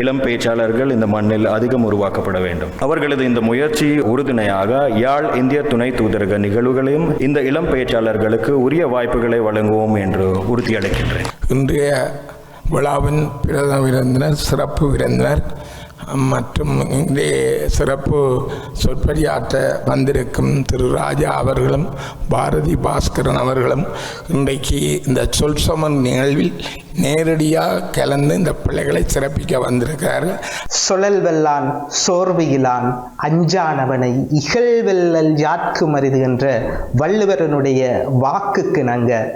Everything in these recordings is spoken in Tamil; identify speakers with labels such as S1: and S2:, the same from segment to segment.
S1: இளம் பேச்சாளர்கள் இந்த மண்ணில் அதிகம் உருவாக்கப்பட வேண்டும். அவர்களது இந்த முயற்சி உறுதுணையாக யாழ் இந்திய துணை தூதரக நிகழ்வுகளையும் இந்த இளம் பேச்சாளர்களுக்கு உரிய வாய்ப்புகளை வழங்குவோம் என்று உறுதியளிக்கின்றேன்.
S2: இன்றைய விழாவின் பிரதம விருந்தினர், சிறப்பு விருந்தினர் மற்றும் இன்றைய சிறப்பு சொற்பொழியாற்ற வந்திருக்கும் திரு ராஜா அவர்களும் பாரதி பாஸ்கரன் அவர்களும் இன்றைக்கு இந்த சொல் சமன் நிகழ்வில் நேரடியாக கலந்து இந்த பிள்ளைகளை சிறப்பிக்க வந்திருக்கிறார்கள்.
S3: சொலல் வெல்லான் சோர்வு இலான் அஞ்சானவனை இகழ்வெல்லல் யாற்கு மரிது என்ற வள்ளுவரனுடைய வாக்குக்கு நாங்கள்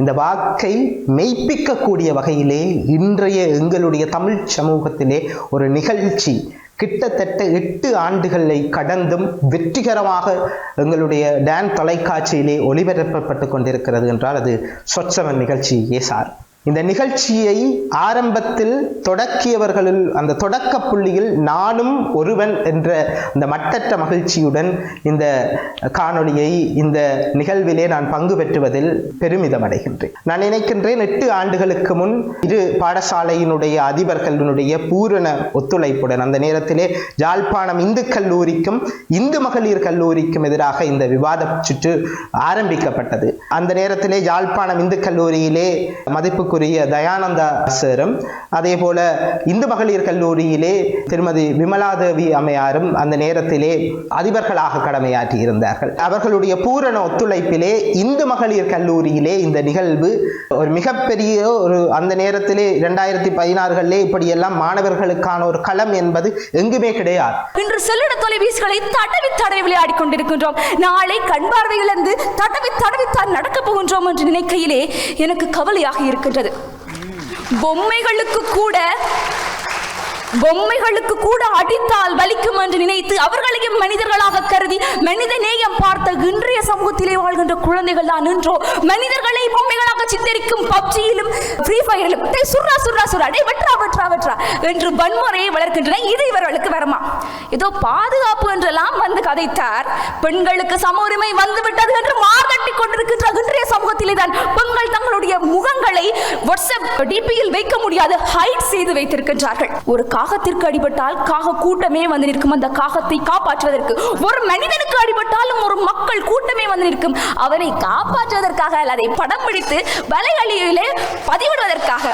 S3: இந்த வாக்கை மெய்ப்பிக்கக்கூடிய வகையிலே இன்றைய எங்களுடைய தமிழ் சமூகத்திலே ஒரு நிகழ்ச்சி கிட்டத்தட்ட 8 ஆண்டுகளை கடந்தும் வெற்றிகரமாக எங்களுடைய டான் தொலைக்காட்சியிலே ஒளிபரப்பப்பட்டு கொண்டிருக்கிறது என்றால் அது சொற்சமன் நிகழ்ச்சியே சார். இந்த நிகழ்ச்சியை ஆரம்பத்தில் தொடக்கியவர்களில் அந்த தொடக்க புள்ளியில் நானும் ஒருவன் என்ற இந்த மட்டற்ற மகிழ்ச்சியுடன் இந்த காணொளியை இந்த நிகழ்விலே நான் பங்கு பெற்றுவதில் பெருமிதம் அடைகின்றேன். நான் நினைக்கின்றேன் 8 ஆண்டுகளுக்கு முன் இரு பாடசாலையினுடைய அதிபர்களுடைய பூரண ஒத்துழைப்புடன் அந்த நேரத்திலே யாழ்ப்பாணம் இந்து கல்லூரிக்கும் இந்து மகளிர் கல்லூரிக்கும் எதிராக இந்த விவாத சுற்று ஆரம்பிக்கப்பட்டது. அந்த நேரத்திலே யாழ்ப்பாணம் இந்து கல்லூரியிலே மதிப்புக்குரிய தயானந்தா சேரும், அதே போல இந்து மகளிர் கல்லூரியிலே திருமதி விமலாதேவி அம்மையாரும் அந்த நேரத்திலே அதிபர்களாக கடமையாற்றி இருந்தார்கள். அவர்களுடைய பூரண ஒத்துழைப்பிலே இந்து மகளிர் கல்லூரியிலே இந்த நிகழ்வு ஒரு மிகப்பெரிய ஒரு அந்த நேரத்திலே 2016 இப்படியெல்லாம் மாணவர்களுக்கான ஒரு களம் என்பது எங்குமே கிடையாது.
S4: இன்று செல்லிட தொலைபேசிகளை தடவி விளையாடி கொண்டிருக்கின்றோம். நாளை கண் பார்வையிலிருந்து தடவித்தான் நடக்கப் போகின்றோம் என்று நினைக்கையிலே எனக்கு கவலையாக இருக்கின்றது. பொம்மைகளுக்கு கூட அடித்தால் வலிக்கும் என்று நினைத்து அவர்களையும் மனிதர்களாக கருதி மனித நேயம் பார்த்த இன்றைய சமூகத்திலே வாழ்கின்ற குழந்தைகள் தான் நின்றோ மனிதர்களை பொம்மைகளாக சித்தரிக்கும் பப்ஜியிலும் ஃப்ரீ ஃபயரிலும் சுர்ரா வெற்றா என்று வன்முறையை வளர்க்கின்றன. இது இவர்களுக்கு வரமா? ஏதோ பாதுகாப்பு என்றெல்லாம் வந்து கதைத்தார். பெண்களுக்கு சம உரிமை வந்துவிட்டது என்று மார்கட்டி கொண்டிருக்கின்ற இன்றைய சமூகத்திலே தான் பெண்கள் தங்களுடைய முகங்களை வாட்ஸ்அப் டிபியில் வைக்க முடியாது, ஹைட் செய்து வைத்திருக்கின்றார்கள். ஒரு காகத்திற்கு அடிபட்டால் காக கூட்டமே வந்து நிற்கும். அந்த காகத்தை காப்பாற்றுவதற்கு ஒரு மனிதனுக்கு அடிபட்டாலும் ஒரு மக்கள் கூட்டமே வந்து நிற்கும். அவனை காப்பாற்றுவதற்காக அதை படம் பிடித்து வலைகளிலே பதிவிடுவதற்காக.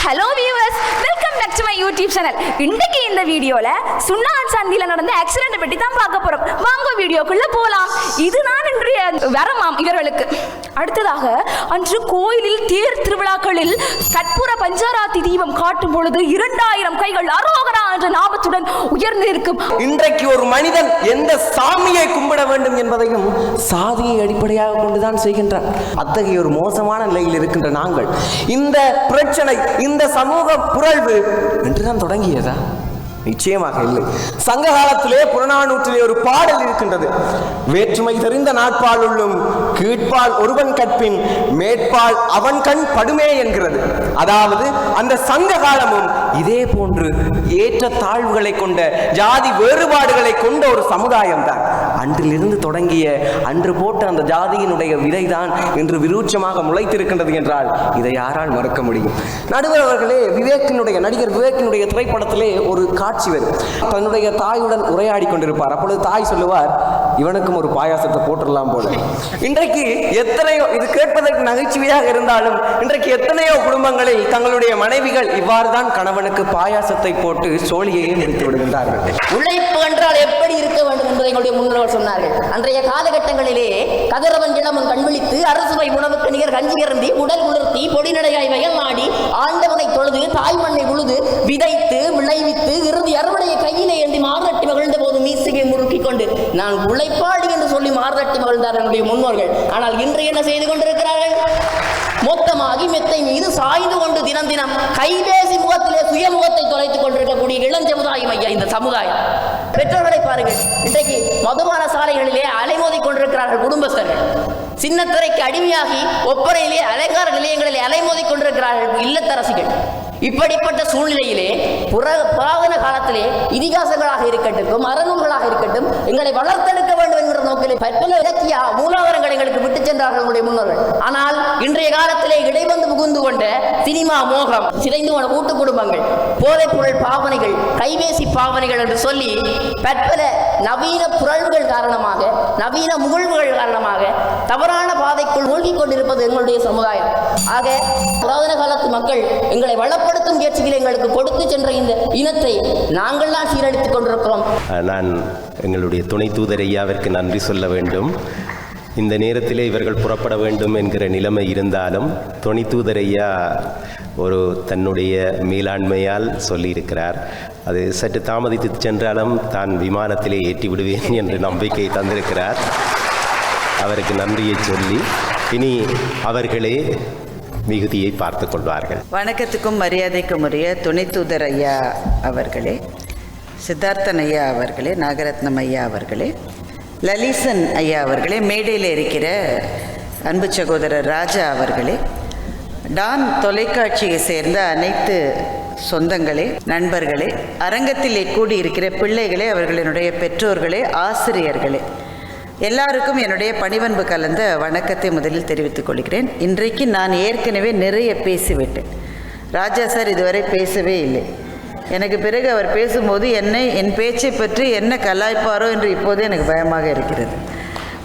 S4: Hello viewers, welcome back to my YouTube channel. இன்றைக்கு இந்த வீடியோல சுண்ணான் சந்தியில நடந்த ஆக்சிடென்ட் பற்றி தான் பார்க்க போறோம். வாங்க வீடியோக்குள்ள போலாம். இதுதான் இன்றைய வரமாம் இவர்களுக்கு. அடுத்ததாக அன்று கோயிலில் தேர் திருவிழாக்களில் கற்பூர பஞ்சாராத்தி தீபம் காட்டும் பொழுது 2000 கைகள் அரோகரா என்ற நாமத்துடன் உயர்ந்து இருக்கும்.
S5: இன்றைக்கு ஒரு மனிதன் எந்த சாமியை கும்பிட வேண்டும் என்பதையும் சாதியை அடிப்படையாக கொண்டுதான் செய்கின்றார். அத்தகைய ஒரு மோசமான நிலையில் இருக்கின்ற நாங்கள் இந்த பிரச்சனை, இந்த சமூக புரள்வு என்றுதான் தொடங்கியதா? நிச்சயமாக இல்லை. சங்க காலத்திலே புறநானூற்றிலே ஒரு பாடல் இருக்கின்றது. வேற்றுமை தெரிந்த நாட்பால் உள்ளும் கீழ்ப்பால் ஒருவன் கற்பின் மேற்பால் அவன் கண் படுமே என்கிறது. அதாவது அந்த சங்க காலமும் இதே போன்று ஏற்ற தாழ்வுகளை கொண்ட ஜாதி வேறுபாடுகளை கொண்ட ஒரு சமுதாயம் தான். அன்றிலிருந்து தொடங்கிய அன்று போட்ட அந்த ஜாதியினுடைய விதைதான் இன்று விருட்சமாக முளைத்திருக்கின்றது என்றால் இதை யாரால் மறுக்க முடியும்? நடுவர் அவர்களே, நடிகர் விவேக்கினுடைய திரைப்படத்திலே ஒரு காட்சி வரும். தன்னுடைய தாயுடன் உரையாடி கொண்டிருப்பார். அப்பொழுது தாய் சொல்லுவார், இவனுக்கும் ஒரு பாயாசத்தை போட்டுடலாம் போல. இன்றைக்கு எத்தனையோ, இது கேட்பதற்கு நகைச்சுவையாக இருந்தாலும் இன்றைக்கு எத்தனையோ குடும்பங்களில் தங்களுடைய மனைவிகள் இவ்வாறு தான் கணவனுக்கு பாயாசத்தை போட்டு சோழியையே முடித்து விடுகின்றார்கள்.
S6: உழைப்பு என்றால் எப்படி இருக்க வேண்டும் என்பதை எங்களுடைய முன்னோர்கள் சொன்னார்கள். அன்றைய காலகட்டங்களிலே கதிரவன் இளமும் கண்விழித்து அரசுவை உணவுக்கு நிகர் கஞ்சி இறந்தி உடல் உலர்த்தி பொடிநடையாய் வயல் நாடி ஆண்டவனை தொழுது தாய் மண்ணை உழுது விதைத்து விளைவித்து இறுதி அறுவடையை கையிலே ஏந்தி மார்தட்டி மகிழ்ந்த போது மீசையை முறுக்கிக் கொண்டு நான் உழைப்பாளி என்று சொல்லி மார்தட்டி மகிழ்ந்தார் என்னுடைய முன்னோர்கள். ஆனால் இன்று என்ன செய்து கொண்டிருக்கிறார்கள்? மொத்தமாகி மெத்தை மீது சாய்ந்து கொண்டு தினம் தினம் கைபேசி முகத்திலே சுயமுகத்தை தொலைத்துக் கொண்டிருக்கக்கூடிய இளஞ்சமுதாயம் ஐயா இந்த சமுதாயம். பெற்றோர்களை பாருங்கள், இன்றைக்கு மதுபான சாலைகளிலே அலைமோதி கொண்டிருக்கிறார்கள் குடும்பஸ்தர்கள். சின்னத்திரைக்கு அடிமையாகி ஒப்பனையிலே அலங்கார நிலையங்களிலே அலைமோதி கொண்டிருக்கிறார்கள் இல்லத்தரசிகள். இப்படிப்பட்ட சூழ்நிலையிலே புராதன காலத்திலே இதிகாசங்களாக இருக்கட்டும், அறநூல்களாக இருக்கட்டும், எங்களை வளர்த்தெடுக்க வேண்டும் என்கிற நோக்கிலே பற்பல இலக்கிய மூலாதாரங்களை எங்களுக்கு விட்டு சென்றார்கள் எங்களுடைய முன்னோர்கள். ஆனால் இன்றைய காலத்திலே இடைவந்து புகுந்து கொண்ட சினிமா மோகம், சிதைந்து போன கூட்டு குடும்பங்கள், போதைப் பொருள் பாவனைகள், கைபேசி பாவனைகள் என்று சொல்லி பற்பல நவீன புரள்கள் காரணமாக, நவீன முகழ்வுகள் காரணமாக தவறான பாதைக்குள் மூழ்கிக் கொண்டிருப்பது எங்களுடைய சமுதாயம். ஆக புராதன காலத்து மக்கள் எங்களை வளப்படுத்தும் முயற்சிகளை எங்களுக்கு கொடுத்து சென்ற இந்த இனத்தை நாங்கள் தான் சீரழித்துக் கொண்டிருக்கிறோம்.
S7: நான் எங்களுடைய துணை தூதர் ஐயாவிற்கு நன்றி சொல்ல வேண்டும். இந்த நேரத்திலே இவர்கள் புறப்பட வேண்டும் என்கிற நிலைமை இருந்தாலும் துணை தூதர் ஐயா ஒரு தன்னுடைய மேலாண்மையால் சொல்லியிருக்கிறார். அது சற்று தாமதித்து சென்றாலும் தான் விமானத்திலே ஏற்றி விடுவேன் என்ற நம்பிக்கை தந்திருக்கிறார். அவருக்கு நன்றியை சொல்லி இனி அவர்களே மிகுதியை பார்த்து கொள்வார்கள்.
S8: வணக்கத்துக்கும் மரியாதைக்கும் உரிய துணை தூதர் ஐயா அவர்களே, சித்தார்த்தன் ஐயா அவர்களே, நாகரத்னம் ஐயா அவர்களே, லலிசன் ஐயா அவர்களே, மேடையில் இருக்கிற அன்பு சகோதரர் ராஜா அவர்களே, டான் தொலைக்காட்சியை சேர்ந்த அனைத்து சொந்தங்களே, நண்பர்களே, அரங்கத்திலே கூடியிருக்கிற பிள்ளைகளே, அவர்களினுடைய பெற்றோர்களே, ஆசிரியர்களே, எல்லாருக்கும் என்னுடைய பணிவன்பு கலந்த வணக்கத்தை முதலில் தெரிவித்துக் கொள்கிறேன். இன்றைக்கு நான் ஏற்கனவே நிறைய பேசிவிட்டேன். ராஜா சார் இதுவரை பேசவே இல்லை. எனக்கு பிறகு அவர் பேசும்போது என் பேச்சை பற்றி என்ன கலாய்ப்பாரோ என்று இப்போதே எனக்கு பயமாக இருக்கிறது.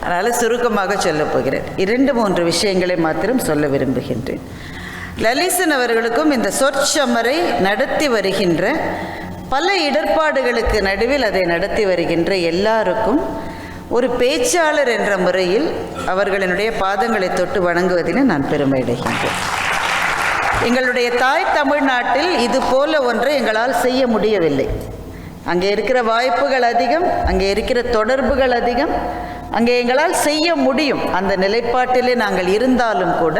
S8: அதனால் சுருக்கமாக சொல்லப் போகிறேன். 2-3 விஷயங்களை மாத்திரம் சொல்ல விரும்புகின்றேன். லலிசன் அவர்களுக்கும் இந்த சொற்சமரை நடத்தி வருகின்ற பல இடர்பாடுகளுக்கு நடுவில் அதை நடத்தி வருகின்ற எல்லாருக்கும் ஒரு பேச்சாளர் என்ற முறையில் அவர்களினுடைய பாதங்களை தொட்டு வணங்குவதில் நான் பெருமை அடைகின்றேன். எங்களுடைய தாய் தமிழ்நாட்டில் இது போல ஒன்றை எங்களால் செய்ய முடியவில்லை. அங்கே இருக்கிற வாய்ப்புகள் அதிகம், அங்கே இருக்கிற தொடர்புகள் அதிகம், அங்கே எங்களால் செய்ய முடியும். அந்த நிலைப்பாட்டிலே நாங்கள் இருந்தாலும் கூட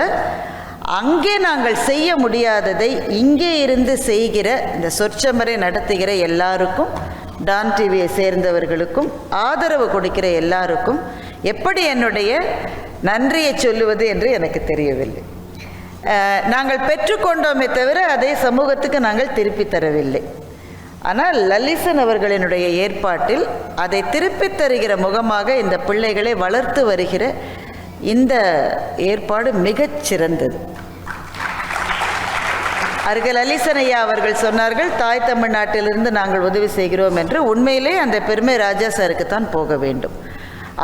S8: அங்கே நாங்கள் செய்ய முடியாததை இங்கே இருந்து செய்கிற இந்த சொற்சமரை நடத்துகிற எல்லாருக்கும், டான் டிவியை சேர்ந்தவர்களுக்கும், ஆதரவு கொடுக்கிற எல்லாருக்கும் எப்படி என்னுடைய நன்றியை சொல்லுவது என்று எனக்கு தெரியவில்லை. நாங்கள் பெற்றுக்கொண்டோமே தவிர அதை சமூகத்துக்கு நாங்கள் திருப்பி தரவில்லை. ஆனால் லலிசன் அவர்களினுடைய ஏற்பாட்டில் அதை திருப்பித் தருகிற முகமாக இந்த பிள்ளைகளை வளர்த்து வருகிற இந்த ஏற்பாடு மிகச் சிறந்தது. அருகில் லலிசன் ஐயா அவர்கள் சொன்னார்கள், தாய் தமிழ்நாட்டிலிருந்து நாங்கள் உதவி செய்கிறோம் என்று. உண்மையிலே அந்த பெருமை ராஜா சாருக்குத்தான் போக வேண்டும்.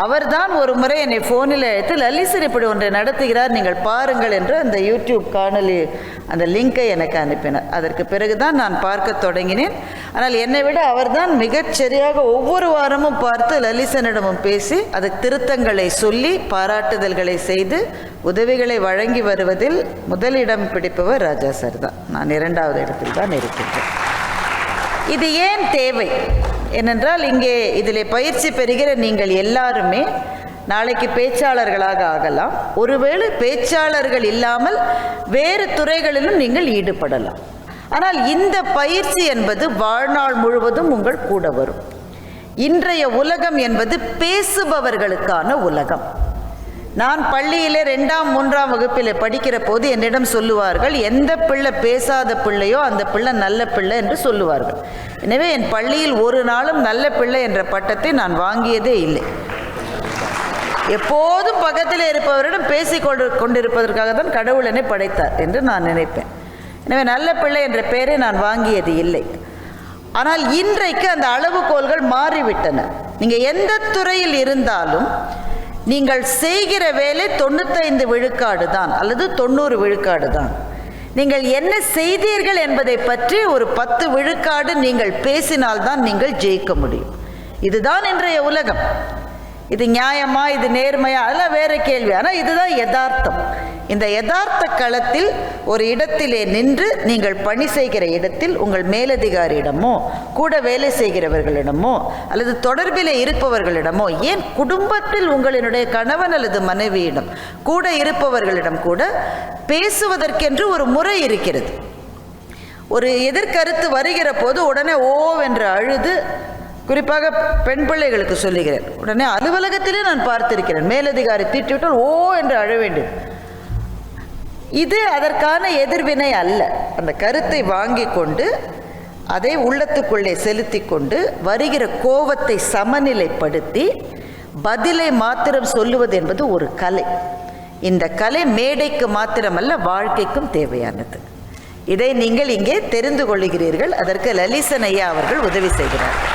S8: அவர்தான் ஒரு முறை என்னை ஃபோனில் அழைத்து லலிசன் இப்படி ஒன்றை நடத்துகிறார், நீங்கள் பாருங்கள் என்று அந்த யூடியூப் காணொலி அந்த லிங்கை எனக்கு அனுப்பினார். அதற்கு பிறகுதான் நான் பார்க்க தொடங்கினேன். ஆனால் என்னை விட அவர்தான் மிகச்சரியாக ஒவ்வொரு வாரமும் பார்த்து லலிசனிடமும் பேசி அதுக்கு திருத்தங்களை சொல்லி பாராட்டுதல்களை செய்து உதவிகளை வழங்கி வருவதில் முதலிடம் பிடிப்பவர் ராஜா சார் தான். நான் 2வது இடத்தில் தான் இருக்கின்றேன். இது ஏன் தேவை ஏனென்றால் இங்கே இதில் பயிற்சி பெறுகிற நீங்கள் எல்லாருமே நாளைக்கு பேச்சாளர்களாக ஆகலாம். ஒருவேளை பேச்சாளர்கள் இல்லாமல் வேறு துறைகளிலும் நீங்கள் ஈடுபடலாம். ஆனால் இந்த பயிற்சி என்பது வாழ்நாள் முழுவதும் உங்கள் கூட வரும். இன்றைய உலகம் என்பது பேசுபவர்களுக்கான உலகம். நான் பள்ளியிலே 2ஆம் 3ஆம் வகுப்பில் படிக்கிற போது என்னிடம் சொல்லுவார்கள், எந்த பிள்ளை பேசாத பிள்ளையோ அந்த பிள்ளை நல்ல பிள்ளை என்று சொல்லுவார்கள். எனவே என் பள்ளியில் ஒரு நாளும் நல்ல பிள்ளை என்ற பட்டத்தை நான் வாங்கியதே இல்லை. எப்போதும் பக்கத்தில் இருப்பவரிடம் பேசி கொண்டிருப்பதற்காக தான் கடவுள் என்னை படைத்தார் என்று நான் நினைப்பேன். எனவே நல்ல பிள்ளை என்ற பெயரை நான் வாங்கியது இல்லை. ஆனால் இன்றைக்கு அந்த அளவுகோல்கள் மாறிவிட்டன. நீங்கள் எந்த துறையில் இருந்தாலும் நீங்கள் செய்கிற வேலை 95 விழுக்காடு தான் அல்லது 90 விழுக்காடு தான். நீங்கள் என்ன செய்தீர்கள் என்பதை பற்றி ஒரு 10 விழுக்காடு நீங்கள் பேசினால்தான் நீங்கள் ஜெயிக்க முடியும். இதுதான் இன்றைய உலகம். இது நியாயமா, இது நேர்மையா, அதெல்லாம் வேற கேள்வி. ஆனால் இதுதான் யதார்த்தம். இந்த யதார்த்த களத்தில் ஒரு இடத்திலே நின்று நீங்கள் பணி செய்கிற இடத்தில் உங்கள் மேலதிகாரியிடமோ கூட வேலை செய்கிறவர்களிடமோ அல்லது தொடர்பில் இருப்பவர்களிடமோ, ஏன் குடும்பத்தில் உங்களினுடைய கணவன் அல்லது மனைவியிடம் கூட இருப்பவர்களிடம் கூட பேசுவதற்கென்று ஒரு முறை இருக்கிறது. ஒரு எதிர்கருத்து வருகிற போது உடனே ஓவென்று அழுது, குறிப்பாக பெண் பிள்ளைகளுக்கு சொல்லுகிறேன், உடனே அலுவலகத்திலே நான் பார்த்திருக்கிறேன், மேலதிகாரி திட்டிவிட்டால் ஓ என்று அழ வேண்டும். இது அதற்கான எதிர்வினை அல்ல. அந்த கருத்தை வாங்கி கொண்டு அதை உள்ளத்துக்குள்ளே செலுத்தி கொண்டு வருகிற கோபத்தை சமநிலைப்படுத்தி பதிலை மாத்திரம் சொல்லுவது என்பது ஒரு கலை. இந்த கலை மேடைக்கு மாத்திரமல்ல, வாழ்க்கைக்கும் தேவையானது. இதை நீங்கள் இங்கே தெரிந்து கொள்கிறீர்கள். அதற்கு லலிசன் ஐயா அவர்கள் உதவி செய்கிறார்கள்.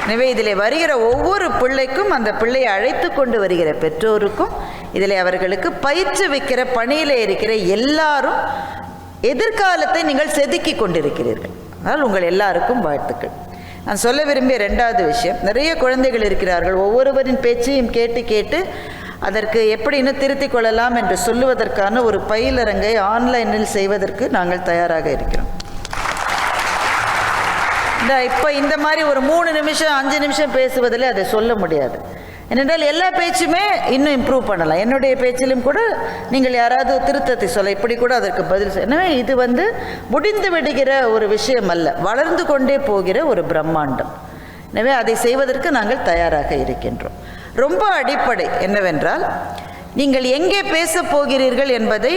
S8: எனவே இதில் வருகிற ஒவ்வொரு பிள்ளைக்கும், அந்த பிள்ளையை அழைத்து கொண்டு வருகிற பெற்றோருக்கும், இதில் அவர்களுக்கு பயிற்றுவிக்கிற பணியில் இருக்கிற எல்லாரும் எதிர்காலத்தை நீங்கள் செதுக்கி கொண்டிருக்கிறீர்கள். அதனால் உங்கள் எல்லாருக்கும் வாழ்த்துக்கள். நான் சொல்ல விரும்பிய 2வது விஷயம், நிறைய குழந்தைகள் இருக்கிறார்கள். ஒவ்வொருவரின் பேச்சையும் கேட்டு கேட்டு அதற்கு எப்படி இன்னும் திருத்திக் கொள்ளலாம் என்று சொல்லுவதற்கான ஒரு பயிலரங்கை ஆன்லைனில் செய்வதற்கு நாங்கள் தயாராக இருக்கிறோம். இப்போ இந்த மாதிரி ஒரு 3 நிமிஷம் 5 நிமிஷம் பேசுவதில் அதை சொல்ல முடியாது. ஏனென்றால் எல்லா பேச்சுமே இன்னும் இம்ப்ரூவ் பண்ணலாம். என்னுடைய பேச்சிலும் கூட நீங்கள் யாராவது திருத்தத்தை சொல்ல, இப்படி கூட அதற்கு பதில் சொல்ல. எனவே இது முடிந்து விடுகிற ஒரு விஷயம் அல்ல, வளர்ந்து கொண்டே போகிற ஒரு பிரம்மாண்டம். எனவே அதை செய்வதற்கு நாங்கள் தயாராக இருக்கின்றோம். ரொம்ப அடிப்படை என்னவென்றால், நீங்கள் எங்கே பேச போகிறீர்கள் என்பதை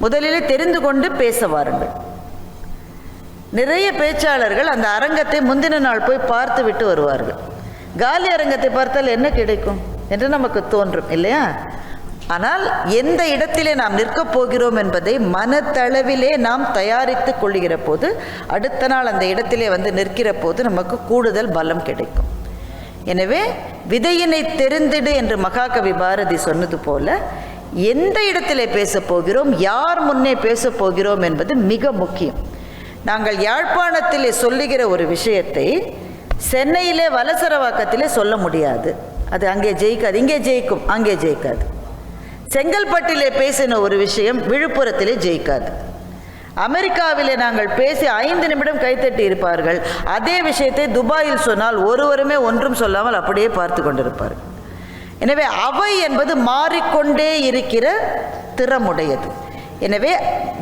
S8: முதலிலே தெரிந்து கொண்டு பேச வாருங்கள். நிறைய பேச்சாளர்கள் அந்த அரங்கத்தை முந்தின நாள் போய் பார்த்து விட்டு வருவார்கள். காலி அரங்கத்தை பார்த்தால் என்ன கிடைக்கும் என்று நமக்கு தோன்றும் இல்லையா? ஆனால் எந்த இடத்திலே நாம் நிற்கப் போகிறோம் என்பதை மனத்தளவிலே நாம் தயாரித்து கொள்ளுகிற போது, அடுத்த நாள் அந்த இடத்திலே நிற்கிற போது நமக்கு கூடுதல் பலம் கிடைக்கும். எனவே விதையினை தெரிந்திடு என்று மகாகவி பாரதி சொன்னது போல, எந்த இடத்திலே பேசப் போகிறோம், யார் முன்னே பேசப் போகிறோம் என்பது மிக முக்கியம். நாங்கள் யாழ்ப்பாணத்திலே சொல்லுகிற ஒரு விஷயத்தை சென்னையிலே வலசரவாக்கத்திலே சொல்ல முடியாது. அது அங்கே ஜெயிக்காது. இங்கே ஜெயிக்கும், அங்கே ஜெயிக்காது. செங்கல்பட்டிலே பேசின ஒரு விஷயம் விழுப்புரத்திலே ஜெயிக்காது. அமெரிக்காவிலே நாங்கள் பேசி 5 நிமிடம் கைத்தட்டி இருப்பார்கள். அதே விஷயத்தை துபாயில் சொன்னால் ஒருவருமே ஒன்றும் சொல்லாமல் அப்படியே பார்த்து கொண்டிருப்பார்கள். எனவே அவை என்பது மாறிக்கொண்டே இருக்கிற திறமுடையது. எனவே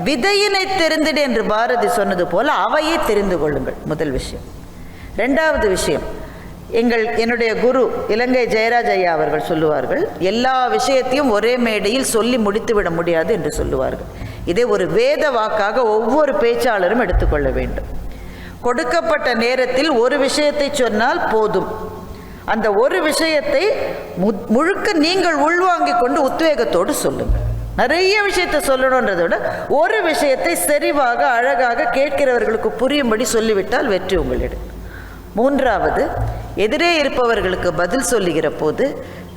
S8: விதையினை தெரிந்திடு என்று பாரதி சொன்னது போல அவையை தெரிந்து கொள்ளுங்கள், முதல் விஷயம். 2வது விஷயம், என்னுடைய குரு இலங்கை ஜெயராஜ் ஐயா அவர்கள் சொல்லுவார்கள், எல்லா விஷயத்தையும் ஒரே மேடையில் சொல்லி முடித்துவிட முடியாது என்று சொல்லுவார்கள். இதை ஒரு வேத வாக்காக ஒவ்வொரு பேச்சாளரும் எடுத்துக்கொள்ள வேண்டும். கொடுக்கப்பட்ட நேரத்தில் ஒரு விஷயத்தை சொன்னால் போதும். அந்த ஒரு விஷயத்தை முழுக்க நீங்கள் உள்வாங்கிக் கொண்டு உத்வேகத்தோடு சொல்லுங்கள். நிறைய விஷயத்தை சொல்லணுன்றதை விட ஒரு விஷயத்தை செறிவாக அழகாக கேட்கிறவர்களுக்கு புரியும்படி சொல்லிவிட்டால் வெற்றி உங்களிடம். 3வது, எதிரே இருப்பவர்களுக்கு பதில் சொல்லுகிற போது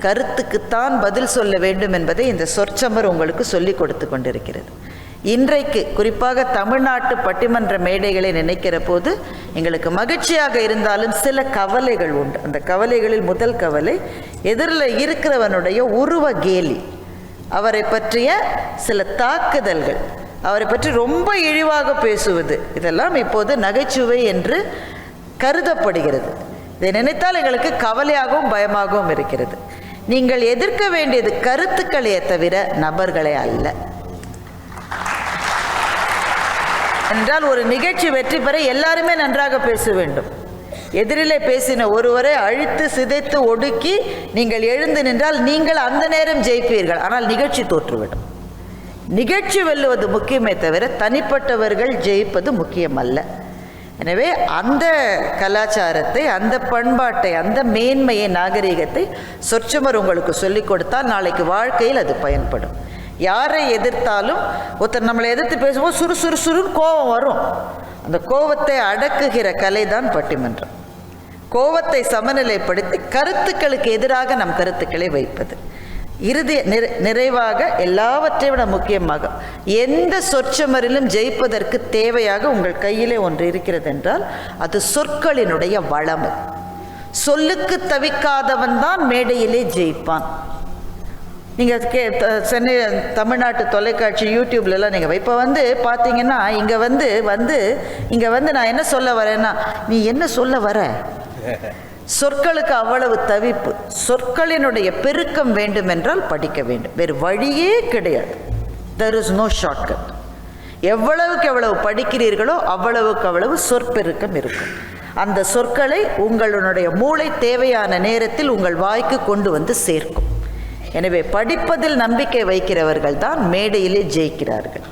S8: கருத்துக்குத்தான் பதில் சொல்ல வேண்டும் என்பதை இந்த சொற்சமர் உங்களுக்கு சொல்லிக் கொடுத்து கொண்டிருக்கிறது. இன்றைக்கு குறிப்பாக தமிழ்நாட்டு பட்டிமன்ற மேடைகளை நினைக்கிற போது எங்களுக்கு மகிழ்ச்சியாக இருந்தாலும் சில கவலைகள் உண்டு. அந்த கவலைகளில் முதல் கவலை, எதிரில் இருக்கிறவனுடைய உருவ கேலி, அவரை பற்றிய சில தாக்குதல்கள், அவரை பற்றி ரொம்ப இழிவாக பேசுவது, இதெல்லாம் இப்போது நகைச்சுவை என்று கருதப்படுகிறது. இதை நினைத்தால் எங்களுக்கு கவலையாகவும் பயமாகவும் இருக்கிறது. நீங்கள் எதிர்க்க வேண்டியது கருத்துக்களையே தவிர நபர்களை அல்ல. என்றால் ஒரு நிகழ்ச்சி வெற்றி பெற எல்லாருமே நன்றாக பேச வேண்டும். எதிரிலே பேசின ஒருவரை அழித்து சிதைத்து ஒடுக்கி நீங்கள் எழுந்து நின்றால் நீங்கள் அந்த நேரம் ஜெயிப்பீர்கள். ஆனால் நிகழ்ச்சி தோற்றுவிடும். நிகழ்ச்சி வெல்லுவது முக்கியமே தவிர தனிப்பட்டவர்கள் ஜெயிப்பது முக்கியம் அல்ல. எனவே அந்த கலாச்சாரத்தை, அந்த பண்பாட்டை, அந்த மேன்மையை, நாகரிகத்தை சொற்சமர் உங்களுக்கு சொல்லிக் கொடுத்தால் நாளைக்கு வாழ்க்கையில் அது பயன்படும். யாரை எதிர்த்தாலும் ஒருத்தர் நம்மளை எதிர்த்து பேசும்போது சுறுசுறுன்னு கோபம் வரும். அந்த கோபத்தை அடக்குகிற கலை தான் பட்டிமன்றம். கோபத்தை சமநிலைப்படுத்தி கருத்துக்களுக்கு எதிராக நம் கருத்துக்களை வைப்பது. இறுதி நிறைவாக எல்லாவற்றை விட முக்கியமாக எந்த சொற்சமரிலும் ஜெயிப்பதற்கு தேவையாக உங்கள் கையிலே ஒன்று இருக்கிறது என்றால் அது சொற்களினுடைய வளமை. சொல்லுக்கு தவிக்காதவன் தான் மேடையிலே ஜெயிப்பான். நீங்கள் சென்னை தமிழ்நாட்டு தொலைக்காட்சி யூடியூப்லலாம் நீங்கள் இப்போ பார்த்தீங்கன்னா இங்கே நான் என்ன சொல்ல வரேன்னா, நீ என்ன சொல்ல வர? சொற்களுக்கு அவ்வளவு தவிப்பு. சொற்களினுடைய பெருக்கம் வேண்டும் என்றால் படிக்க வேண்டும், வேறு வழியே கிடையாது. there is no shortcut. எவ்வளவுக்கு எவ்வளவு படிக்கிறீர்களோ அவ்வளவுக்கு அவ்வளவு சொற்பெருக்கம் இருக்கும். அந்த சொற்களை உங்களுடைய மூளை தேவையான நேரத்தில் உங்கள் வாய்க்கு கொண்டு வந்து சேர்க்கும். எனவே படிப்பதில் நம்பிக்கை வைக்கிறவர்கள் தான் மேடையிலே ஜெயிக்கிறார்கள்.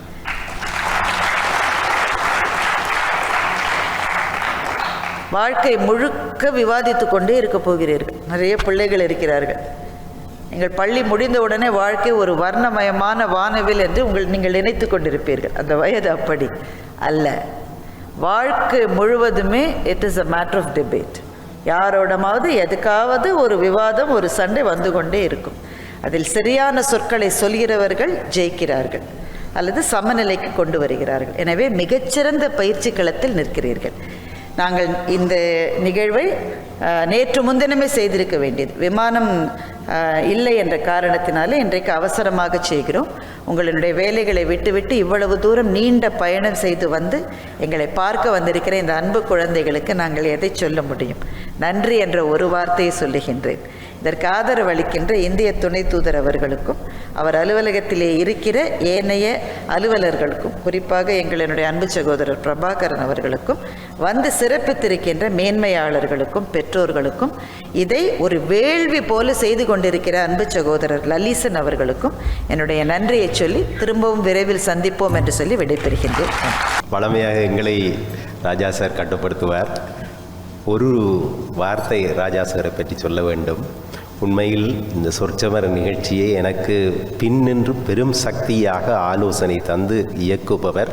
S8: வாழ்க்கை முழுக்க விவாதித்து கொண்டே இருக்க போகிறீர்கள். நிறைய பிள்ளைகள் இருக்கிறார்கள். நீங்கள் பள்ளி முடிந்த உடனே வாழ்க்கை ஒரு வர்ணமயமான வானவில் என்று நீங்கள் நினைத்து கொண்டிருப்பீர்கள். அந்த வயது அப்படி அல்ல. வாழ்க்கை முழுவதுமே it is a matter of debate. யாரோடமாவது எதுக்காவது ஒரு விவாதம், ஒரு சண்டை வந்து கொண்டே இருக்கும். அதில் சரியான சொற்களை சொல்கிறவர்கள் ஜெயிக்கிறார்கள் அல்லது சமநிலைக்கு கொண்டு வருகிறார்கள். எனவே மிகச்சிறந்த பயிற்சி களத்தில் நிற்கிறீர்கள். நாங்கள் இந்த நிகழ்வை நேற்று முன்தினமே செய்திருக்க வேண்டியது. விமானம் இல்லை என்ற காரணத்தினாலே இன்றைக்கு அவசரமாக செய்கிறோம். உங்களுடைய வேலைகளை விட்டுவிட்டு இவ்வளவு தூரம் நீண்ட பயணம் செய்து வந்து எங்களை பார்க்க வந்திருக்கிற இந்த அன்பு குழந்தைகளுக்கு நாங்கள் எதை சொல்ல முடியும்? நன்றி என்ற ஒரு வார்த்தையை சொல்லுகின்றேன். இதற்கு ஆதரவு அளிக்கின்ற இந்திய துணை தூதர் அவர்களுக்கும், அவர் அலுவலகத்திலே இருக்கிற ஏனைய அலுவலர்களுக்கும், குறிப்பாக எங்களுடைய அன்பு சகோதரர் பிரபாகரன் அவர்களுக்கும், வந்து சிறப்பித்திருக்கின்ற மேன்மையாளர்களுக்கும், பெற்றோர்களுக்கும், இதை ஒரு வேள்வி போல செய்து கொண்டிருக்கிற அன்பு சகோதரர் லலிசன் அவர்களுக்கும் என்னுடைய நன்றியை சொல்லி திரும்பவும் விரைவில் சந்திப்போம் என்று சொல்லி விடைபெறுகின்றேன்.
S7: வளமையாக எங்களை ராஜா சார் கட்டுப்படுத்துவார். ஒரு வார்த்தை ராஜா சாரை பற்றி சொல்ல வேண்டும். உண்மையில் இந்த சொற்சமர நிகழ்ச்சியை எனக்கு பின்னின்று பெரும் சக்தியாக ஆலோசனை தந்து இயக்குபவர்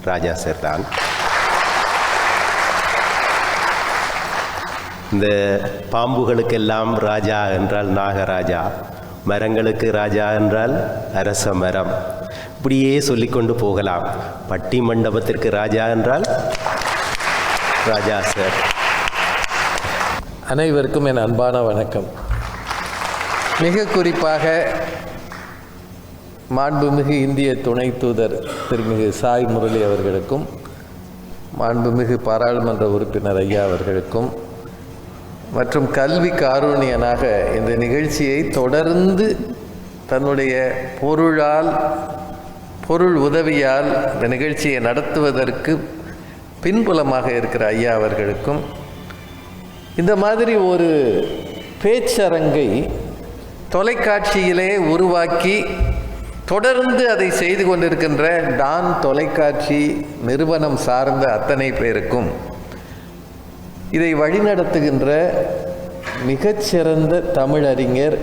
S7: ராஜா சார் தான். இந்த பாம்புகளுக்கெல்லாம் ராஜா என்றால் நாகராஜா, மரங்களுக்கு ராஜா என்றால் அரச மரம், இப்படியே சொல்லிக்கொண்டு போகலாம். பட்டி மண்டபத்திற்கு ராஜா என்றால் ராஜா சார்.
S9: அனைவருக்கும் என் அன்பான வணக்கம். மிக குறிப்பாக மாண்புமிகு இந்திய துணை தூதர் திருமிகு சாய் முரளி அவர்களுக்கும், மாண்புமிகு பாராளுமன்ற உறுப்பினர் ஐயா அவர்களுக்கும், மற்றும் கல்வி காரூணியனாக இந்த நிகழ்ச்சியை தொடர்ந்து தன்னுடைய பொருள் உதவியால் இந்த நிகழ்ச்சியை நடத்துவதற்கு பின்புலமாக இருக்கிற ஐயா அவர்களுக்கும், இந்த மாதிரி ஒரு பேச்சரங்கை தொலைக்காட்சியிலே உருவாக்கி தொடர்ந்து அதை செய்து கொண்டிருக்கின்ற டான் தொலைக்காட்சி நிறுவனம் சார்ந்த அத்தனை பேருக்கும், இதை வழிநடத்துகின்ற மிகச்சிறந்த தமிழறிஞர்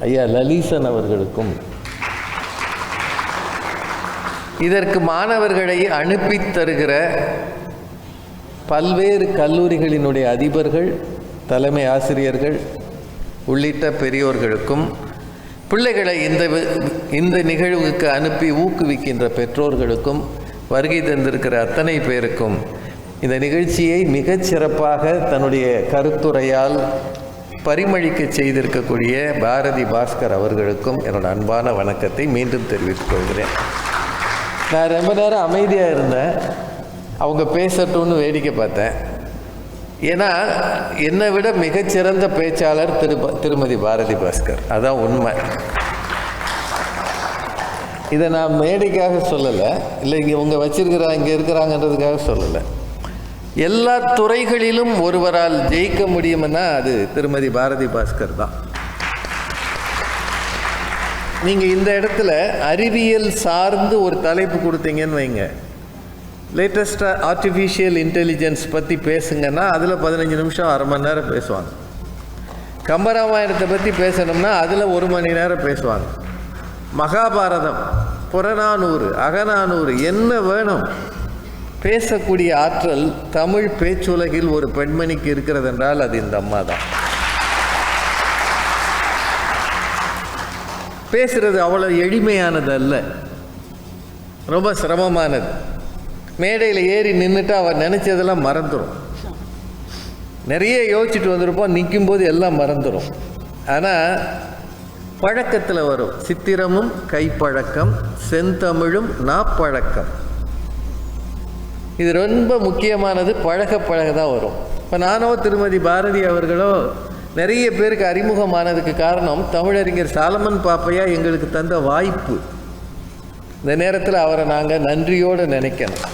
S9: ஐயா லலிசன் அவர்களுக்கும், இதற்கு மாணவர்களை அனுப்பித் தருகிற பல்வேறு கல்லூரிகளினுடைய அதிபர்கள், தலைமை ஆசிரியர்கள் உள்ளிட்ட பெரியோர்களுக்கும், பிள்ளைகளை இந்த நிகழ்வுக்கு அனுப்பி ஊக்குவிக்கின்ற பெற்றோர்களுக்கும், வருகை தந்திருக்கிற அத்தனை பேருக்கும், இந்த நிகழ்ச்சியை மிகச் சிறப்பாக தன்னுடைய கருத்துரையால் பரிமளிக்க செய்திருக்கக்கூடிய பாரதி பாஸ்கர் அவர்களுக்கும் என்னோட அன்பான வணக்கத்தை மீண்டும் தெரிவித்துக் கொள்கிறேன். நான் ரொம்ப நேரம் அமைதியாக இருந்தேன், அவங்க பேசட்டும்னு வேடிக்கை பார்த்தேன். ஏன்னா என்னை விட மிகச்சிறந்த பேச்சாளர் திருமதி பாரதி பாஸ்கர், அதான் உண்மை. இதை நான் மேடைக்காக சொல்லலை, இல்லை இங்கே இங்கே இருக்கிறாங்கன்றதுக்காக சொல்லலை. எல்லா துறைகளிலும் ஒருவரால் ஜெயிக்க முடியும்னா அது திருமதி பாரதி பாஸ்கர் தான். நீங்கள் இந்த இடத்துல அறிவியல் சார்ந்து ஒரு தலைப்பு கொடுத்தீங்கன்னு வைங்க, லேட்டஸ்ட்டாக ஆர்டிஃபிஷியல் இன்டெலிஜென்ஸ் பற்றி பேசுங்கன்னா அதில் 15 நிமிஷம், அரை மணி நேரம் பேசுவாங்க. கம்பராமாயணத்தை பற்றி பேசணும்னா அதில் 1 மணி நேரம் பேசுவாங்க. மகாபாரதம், புறநானூறு, அகநானூறு, என்ன வேணும் பேசக்கூடிய ஆற்றல் தமிழ் பேச்சுலகில் ஒரு பெண்மணிக்கு இருக்கிறது என்றால் அது இந்த அம்மா தான். பேசுறது அவ்வளோ எளிமையானது அல்ல, ரொம்ப சிரமமானது. மேடையில் ஏறி நின்றுட்டு அவர் நினச்சதெல்லாம் மறந்துடும். நிறைய யோசிச்சுட்டு வந்திருப்போம், நிற்கும்போது எல்லாம் மறந்துடும். ஆனால் பழக்கத்தில் வரும். சித்திரமும் கைப்பழக்கம், செந்தமிழும் நாப்பழக்கம். இது ரொம்ப முக்கியமானது. பழக தான் வரும். இப்போ நானோ திருமதி பாரதி அவர்களோ நிறைய பேருக்கு அறிமுகமானதுக்கு காரணம் தமிழறிஞர் சாலமன் பாப்பையா எங்களுக்கு தந்த வாய்ப்பு. இந்த நேரத்தில் அவரை நாங்கள் நன்றியோடு நினைக்கணும்.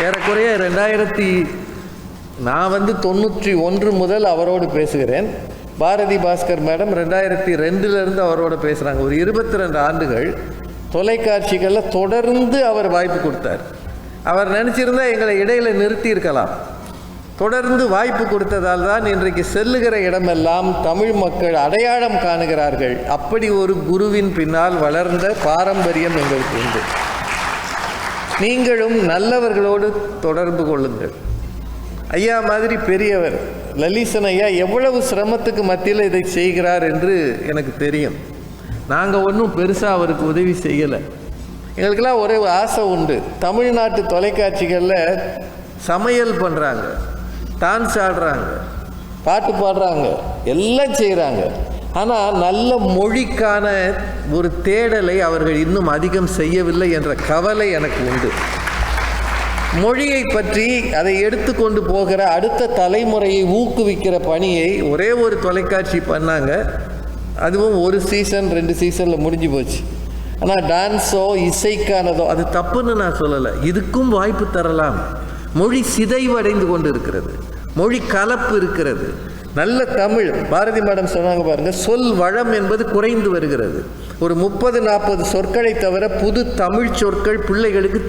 S9: ஏறக்குறைய 1991 முதல் அவரோடு பேசுகிறேன். பாரதி பாஸ்கர் மேடம் 2002 அவரோட பேசுகிறாங்க. ஒரு 22 ஆண்டுகள் தொலைக்காட்சிகளில் தொடர்ந்து அவர் வாய்ப்பு கொடுத்தார். அவர் நினச்சிருந்தா எங்களை இடையில நிறுத்தி இருக்கலாம். தொடர்ந்து வாய்ப்பு கொடுத்ததால் தான் இன்றைக்கு செல்லுகிற இடமெல்லாம் தமிழ் மக்கள் அடையாளம் காணுகிறார்கள். அப்படி ஒரு குருவின் பின்னால் வளர்ந்த பாரம்பரியம் எங்களுக்கு உண்டு. நீங்களும் நல்லவர்களோடு தொடர்பு கொள்ளுங்கள். ஐயா மாதிரி பெரியவர் லலிசன் ஐயா எவ்வளவு சிரமத்துக்கு மத்தியில் இதை செய்கிறார் என்று எனக்கு தெரியும். நாங்கள் ஒன்றும் பெருசாக அவருக்கு உதவி செய்யலை. எங்களுக்கெல்லாம் ஒரே ஆசை உண்டு. தமிழ்நாட்டு தொலைக்காட்சிகளில் சமையல் பண்ணுறாங்க, டான்ஸ் ஆடுறாங்க, பாட்டு பாடுறாங்க, எல்லாம் செய்கிறாங்க. ஆனால் நல்ல மொழிக்கான ஒரு தேடலை அவர்கள் இன்னும் அதிகம் செய்யவில்லை என்ற கவலை எனக்கு உண்டு. மொழியை பற்றி அதை எடுத்துக்கொண்டு போகிற அடுத்த தலைமுறையை ஊக்குவிக்கிற பணியை ஒரே ஒரு தொலைக்காட்சி பண்ணாங்க. அதுவும் ஒரு சீசன் 2 சீசனில் முடிஞ்சு போச்சு. ஆனால் டான்ஸோ இசைக்கானதோ அது தப்புன்னு நான் சொல்லலை. இதுக்கும் வாய்ப்பு தரலாம். மொழி சிதைவடைந்து கொண்டு இருக்கிறது, மொழி கலப்பு இருக்கிறது. நல்ல தமிழ், பாரதி மேடம் சொன்னாங்க பாருங்க, சொல் வளம் என்பது குறைந்து வருகிறது. ஒரு 30-40 சொற்களை தவிர புது தமிழ் சொற்கள் பிள்ளைகளுக்கு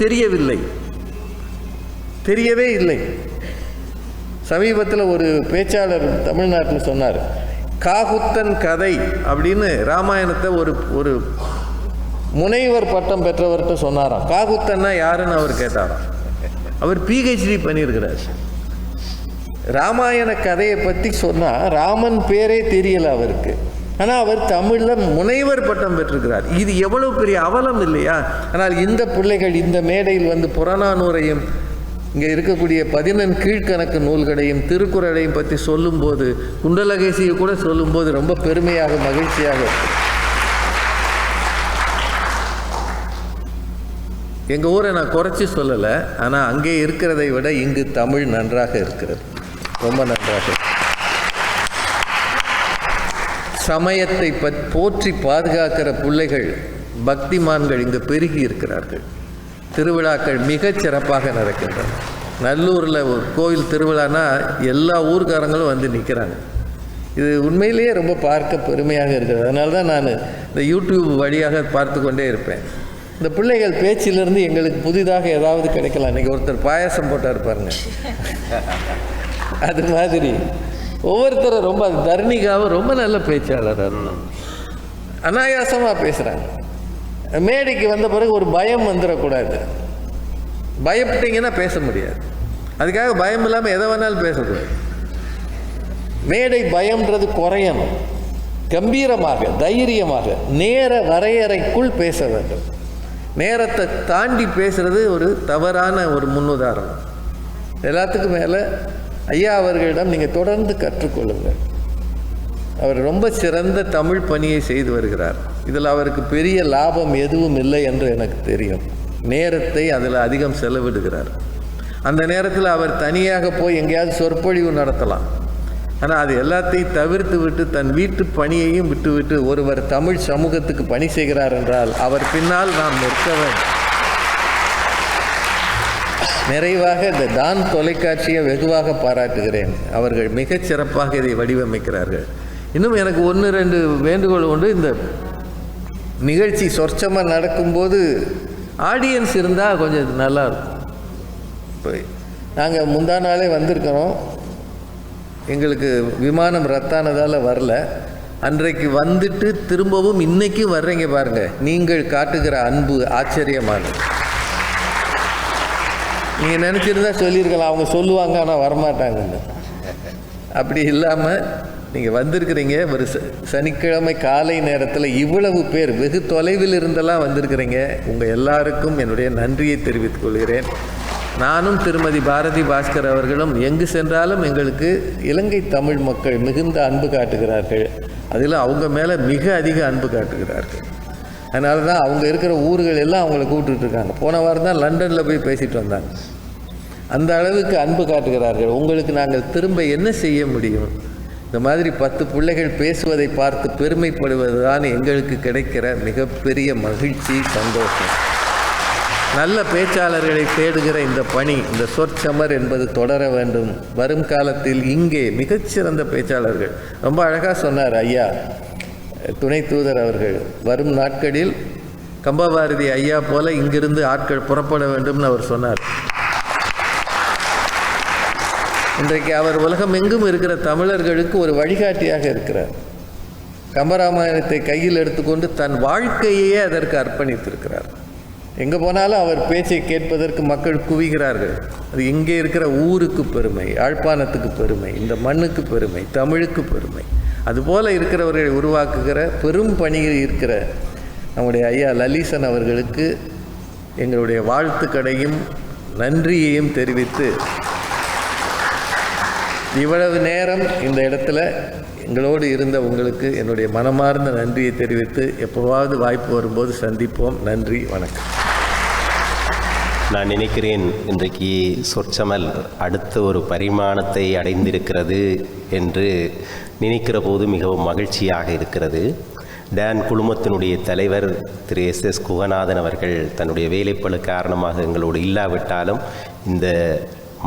S9: தெரியவே இல்லை. சமீபத்தில் ஒரு பேச்சாளர் தமிழ்நாட்டில் சொன்னார், காகுத்தன் கதை அப்படின்னு ராமாயணத்தை ஒரு முனைவர் பட்டம் பெற்றவர்கிட்ட சொன்னாராம். காகுத்தன்னா யாருன்னு அவர் கேட்டாராம். அவர் PhD பண்ணியிருக்கிறார். ராமாயண கதையை பற்றி சொன்னால் ராமன் பேரே தெரியல அவருக்கு. ஆனால் அவர் தமிழில் முனைவர் பட்டம் பெற்றிருக்கிறார். இது எவ்வளவு பெரிய அவலம் இல்லையா? ஆனால் இந்த பிள்ளைகள் இந்த மேடையில் வந்து புறநானூரையும் இங்கே இருக்கக்கூடிய 14 கீழ்கணக்கு நூல்களையும் திருக்குறளையும் பற்றி சொல்லும்போது, குண்டலகேசியை கூட சொல்லும்போது ரொம்ப பெருமையாக மகிழ்ச்சியாக இருக்கு. எங்கள் ஊரை நான் குறைச்சி சொல்லலை, ஆனால் அங்கே இருக்கிறதை விட இங்கு தமிழ் நன்றாக இருக்கிறது, ரொம்ப நன்றாக. சமயத்தை போற்றி பாதுகாக்கிற பிள்ளைகள், பக்திமான்கள் இங்கு பெருகி இருக்கிறார்கள். திருவிழாக்கள் மிகச் சிறப்பாக நடக்கின்றன. நல்லூரில் ஒரு கோயில் திருவிழானா எல்லா ஊர்காரங்களும் வந்து நிற்கிறாங்க. இது உண்மையிலேயே ரொம்ப பார்க்க பெருமையாக இருக்கிறது. அதனால தான் நான் இந்த யூடியூப் வழியாக பார்த்து கொண்டே இருப்பேன். இந்த பிள்ளைகள் பேச்சிலிருந்து எங்களுக்கு புதிதாக ஏதாவது கிடைக்கலாம். இன்றைக்கி ஒருத்தர் பாயாசம் போட்டார் பாருங்க, அது மாதிரி ஒவ்வொருத்தரும் ரொம்ப, தர்ணிகாவும் ரொம்ப நல்ல பேச்சாளர், அனாயாசமாக பேசுகிறாங்க. மேடைக்கு வந்த பிறகு ஒரு பயம் வந்துடக்கூடாது. பயப்பட்டீங்கன்னா பேச முடியாது. அதுக்காக பயம் இல்லாமல் எதை வேணாலும் பேசக்கூடாது. மேடை பயம்ன்றது குறையணும். கம்பீரமாக, தைரியமாக, நேர வரையறைக்குள் பேச வேண்டும். நேரத்தை தாண்டி பேசுகிறது ஒரு தவறான ஒரு முன்னுதாரணம். எல்லாத்துக்கும் மேலே ஐயா அவர்களிடம் நீங்கள் தொடர்ந்து கற்றுக்கொள்ளுங்கள். அவர் ரொம்ப சிறந்த தமிழ் பணியை செய்து வருகிறார். இதில் அவருக்கு பெரிய லாபம் எதுவும் இல்லை என்று எனக்கு தெரியும். நேரத்தை அதில் அதிகம் செலவிடுகிறார். அந்த நேரத்தில் அவர் தனியாக போய் எங்கேயாவது சொற்பொழிவு நடத்தலாம். ஆனால் அது எல்லாத்தையும் தவிர்த்து விட்டு தன் வீட்டு பணியையும் விட்டுவிட்டு ஒருவர் தமிழ் சமூகத்துக்கு பணி செய்கிறார் என்றால் அவர் பின்னால் நாம் நிற்க வேண்டும். நிறைவாக இந்த டான் தொலைக்காட்சியை வெகுவாக பாராட்டுகிறேன். அவர்கள் மிகச் சிறப்பாக இதை வடிவமைக்கிறார்கள். இன்னும் எனக்கு 1-2 வேண்டுகோள் உண்டு. இந்த நிகழ்ச்சி சொற்சமாக நடக்கும்போது ஆடியன்ஸ் இருந்தால் கொஞ்சம் நல்லாயிருக்கும். இப்போ நாங்கள் முந்தா நாளே வந்திருக்கிறோம். எங்களுக்கு விமானம் ரத்தானதால் வரல. அன்றைக்கு வந்துட்டு திரும்பவும் இன்றைக்கும் வர்றீங்க பாருங்கள். நீங்கள் காட்டுகிற அன்பு ஆச்சரியமானது. நீங்கள் நினச்சிருந்தா சொல்லியிருக்கலாம், அவங்க சொல்லுவாங்க ஆனால் வரமாட்டாங்கன்னு. அப்படி இல்லாமல் நீங்கள் வந்திருக்கிறீங்க. ஒரு சனிக்கிழமை காலை நேரத்தில் இவ்வளவு பேர் வெகு தொலைவில் இருந்தெல்லாம் வந்திருக்கிறீங்க. உங்கள் எல்லாருக்கும் என்னுடைய நன்றியை தெரிவித்துக் கொள்கிறேன். நானும் திருமதி பாரதி பாஸ்கர் அவர்களும் எங்கு சென்றாலும் எங்களுக்கு இலங்கை தமிழ் மக்கள் மிகுந்த அன்பு காட்டுகிறார்கள். அதில் அவங்க மேலே மிக அதிக அன்பு காட்டுகிறார்கள். அதனால தான் அவங்க இருக்கிற ஊர்கள் எல்லாம் அவங்கள கூப்பிட்டுருக்காங்க. போன வாரம் தான் லண்டனில் போய் பேசிட்டு வந்தாங்க. அந்த அளவுக்கு அன்பு காட்டுகிறார்கள். உங்களுக்கு நாங்கள் திரும்ப என்ன செய்ய முடியும்? இந்த மாதிரி 10 பிள்ளைகள் பேசுவதை பார்த்து பெருமைப்படுவது தான் எங்களுக்கு கிடைக்கிற மிகப்பெரிய மகிழ்ச்சி, சந்தோஷம். நல்ல பேச்சாளர்களை தேடுகிற இந்த பணி, இந்த சொற்சமர் என்பது தொடர வேண்டும். வரும் காலத்தில் இங்கே மிகச்சிறந்த பேச்சாளர்கள், ரொம்ப அழகாக சொன்னார் ஐயா துணை தூதர் அவர்கள், வரும் நாட்களில் கம்பபாரதி ஐயா போல இங்கிருந்து ஆட்கள் புறப்பட வேண்டும்னு அவர் சொன்னார். இன்றைக்கு அவர் உலகம் எங்கும் இருக்கிற தமிழர்களுக்கு ஒரு வழிகாட்டியாக இருக்கிறார். கம்பராமாயணத்தை கையில் எடுத்துக்கொண்டு தன் வாழ்க்கையே அதற்கு அர்ப்பணித்திருக்கிறார். எங்கே போனாலும் அவர் பேச்சை கேட்பதற்கு மக்கள் குவிகிறார்கள். அது இங்கே இருக்கிற ஊருக்கு பெருமை, யாழ்ப்பாணத்துக்கு பெருமை, இந்த மண்ணுக்கு பெருமை, தமிழுக்கு பெருமை. அதுபோல் இருக்கிறவர்களை உருவாக்குகிற பெரும் பணியில் இருக்கிற நம்முடைய ஐயா லலிசன் அவர்களுக்கு எங்களுடைய வாழ்த்துக்களையும் நன்றியையும் தெரிவித்து, இவ்வளவு நேரம் இந்த இடத்துல எங்களோடு இருந்த உங்களுக்கு என்னுடைய மனமார்ந்த நன்றியை தெரிவித்து, எப்போவாவது வாய்ப்பு வரும்போது சந்திப்போம். நன்றி, வணக்கம்.
S7: நான் நினைக்கிறேன் இன்றைக்கு சொற்சமல் அடுத்த ஒரு பரிமாணத்தை அடைந்திருக்கிறது என்று நினைக்கிற போது மிகவும் மகிழ்ச்சியாக இருக்கிறது. டான் குழுமத்தினுடைய தலைவர் திரு எஸ் குகநாதன் அவர்கள் தன்னுடைய வேலைப்பளு காரணமாக எங்களோடு இல்லாவிட்டாலும் இந்த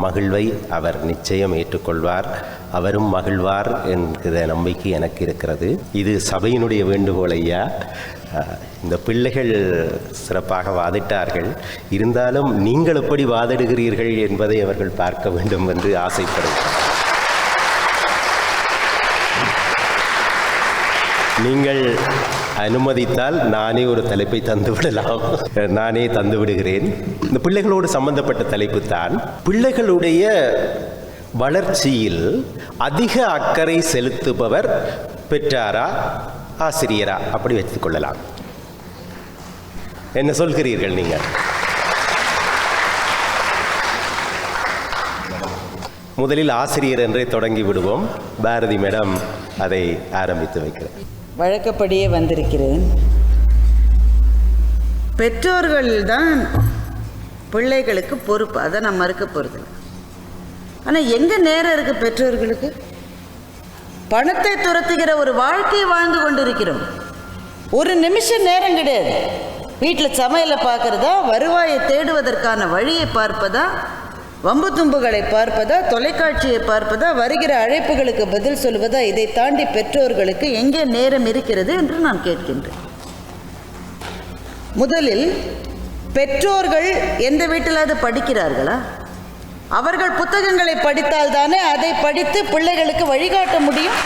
S7: மகிழ்வை அவர் நிச்சயம் ஏற்றுக்கொள்வார், அவரும் மகிழ்வார் என்கிற நம்பிக்கை எனக்கு இருக்கிறது. இது சபையினுடைய வேண்டுகோள் ஐயா. இந்த பிள்ளைகள் சிறப்பாக வாதிட்டார்கள், இருந்தாலும் நீங்கள் எப்படி வாதிடுகிறீர்கள் என்பதை அவர்கள் பார்க்க வேண்டும் என்று ஆசைப்படுகிறேன். நீங்கள் அனுமதித்தால் நானே ஒரு தலைப்பை தந்துவிடலாம். நானே தந்து விடுகிறேன். இந்த பிள்ளைகளோடு சம்பந்தப்பட்ட தலைப்பு தான். பிள்ளைகளுடைய வளர்ச்சியில் அதிக அக்கறை செலுத்துபவர் பெற்றாரா ஆசிரியரா, அப்படி வைத்துக் கொள்ளலாம். என்ன சொல்கிறீர்கள் நீங்கள்? முதலில் ஆசிரியர் என்றே தொடங்கி விடுவோம். பாரதி மேடம் அதை ஆரம்பித்து வைக்கிறேன்.
S8: வழக்கப்படியே வந்திருக்கிறேன். பெற்றோர்கள் தான் பிள்ளைகளுக்கு பொறுப்பு, அதை நான் மறுக்க போகிறது. ஆனால் எங்கே நேரம் இருக்குது பெற்றோர்களுக்கு? பணத்தை துரத்துகிற ஒரு வாழ்க்கையை வாழ்ந்து கொண்டிருக்கிறோம். ஒரு நிமிஷம் நேரம் கிடையாது. வீட்டில் சமையலை பார்க்குறதா, வருவாயை தேடுவதற்கான வழியை பார்ப்பதா, வம்பு தும்புகளை பார்ப்பதா, தொலைக்காட்சியை பார்ப்பதா, வருகிற அழைப்புகளுக்கு பதில் சொல்வதா, இதை தாண்டி பெற்றோர்களுக்கு எங்கே நேரம் இருக்கிறது என்று நான் கேட்கின்றேன். முதலில் பெற்றோர்கள் எந்த வீட்டிலாவது படிக்கிறார்களா? அவர்கள் புத்தகங்களை படித்தால் தானே அதை படித்து பிள்ளைகளுக்கு வழிகாட்ட முடியும்.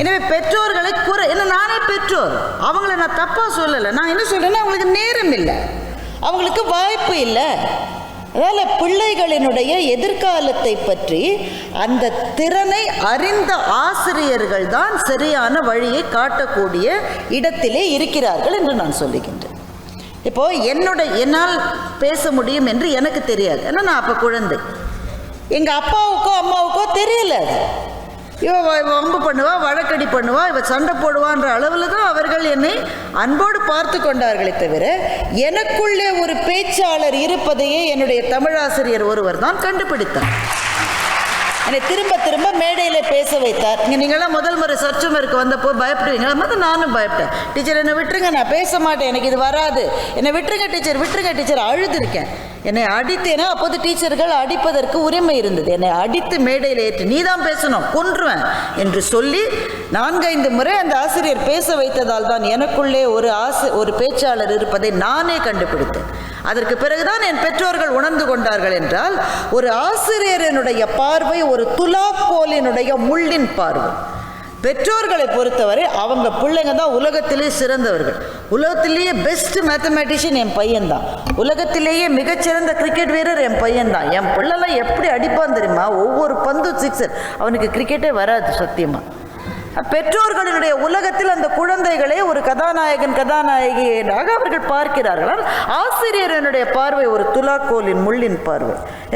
S8: எனவே பெற்றோர்களை என்ன, நானே பெற்றோர், அவங்கள நான் தப்பாக சொல்லலை. நான் என்ன சொல்றேன்னா, அவங்களுக்கு நேரம் இல்லை, அவங்களுக்கு வாய்ப்பு இல்லை. அதனால் பிள்ளைகளினுடைய எதிர்காலத்தை பற்றி அந்த திறனை அறிந்த ஆசிரியர்கள் தான் சரியான வழியை காட்டக்கூடிய இடத்திலே இருக்கிறார்கள் என்று நான் சொல்லுகின்றேன். இப்போது என்னால் பேச முடியும் என்று எனக்கு தெரியாது, ஏன்னா நான் அப்போ குழந்தை. எங்கள் அப்பாவுக்கோ அம்மாவுக்கோ தெரியல. அது இவ வம்பு பண்ணுவா, வழக்கடி பண்ணுவா, இவ சண்டை போடுவான்ற அளவில் தான் அவர்கள் என்னை அன்போடு பார்த்து கொண்டார்களே தவிர, எனக்குள்ளே ஒரு பேச்சாளர் இருப்பதையே என்னுடைய தமிழாசிரியர் ஒருவர் தான் கண்டுபிடித்தார். என்னை திரும்ப திரும்ப மேடையில் பேச வைத்தார். நீங்களாம் முதல் முறை சர்ச்சுமருக்கு வந்தப்போ பயப்படுவீங்க, அது நானும் பயப்பட்டேன். டீச்சர் என்னை விட்டுருங்க, நான் பேச மாட்டேன், எனக்கு இது வராது, என்னை விட்டுருங்க டீச்சர், விட்டுருங்க டீச்சர். அழுதுருக்கேன். என்னை அடித்தேன்னா அப்போது டீச்சர்கள் அடிப்பதற்கு உரிமை இருந்தது. என்னை அடித்து மேடையில் ஏற்றி நீ தான் பேசணும், கொன்றுவேன் என்று சொல்லி 4-5 முறை அந்த ஆசிரியர் பேச வைத்ததால் தான் எனக்குள்ளே ஒரு பேச்சாளர் இருப்பதை நானே கண்டுபிடித்தேன். அதற்கு பிறகுதான் என் பெற்றோர்கள் உணர்ந்து கொண்டார்கள். என்றால் ஒரு ஆசிரியரினுடைய பார்வை ஒரு துலாக்கோலினுடைய முள்ளின் பார்வை. பெற்றோர்களை பொறுத்தவரை அவங்க பிள்ளைங்க தான் உலகத்திலே சிறந்தவர்கள். உலகத்திலேயே பெஸ்ட் மேத்தமேட்டிஷியன் என் பையன்தான். உலகத்திலேயே மிகச்சிறந்த கிரிக்கெட் வீரர் என் பையன்தான். என் பிள்ளைலாம் எப்படி அடிப்பான் தெரியுமா? ஒவ்வொரு பந்து சிக்ஸர். அவனுக்கு கிரிக்கெட்டே வராது சத்தியமாக. பெற்றோர்களினுடைய உலகத்தில் அந்த குழந்தைகளை ஒரு கதாநாயகியாக அவர்கள் பார்க்கிறார்கள். ஆசிரியரனுடைய பார்வை ஒரு துலாக்கோலின் முள்ளின் பார்வை.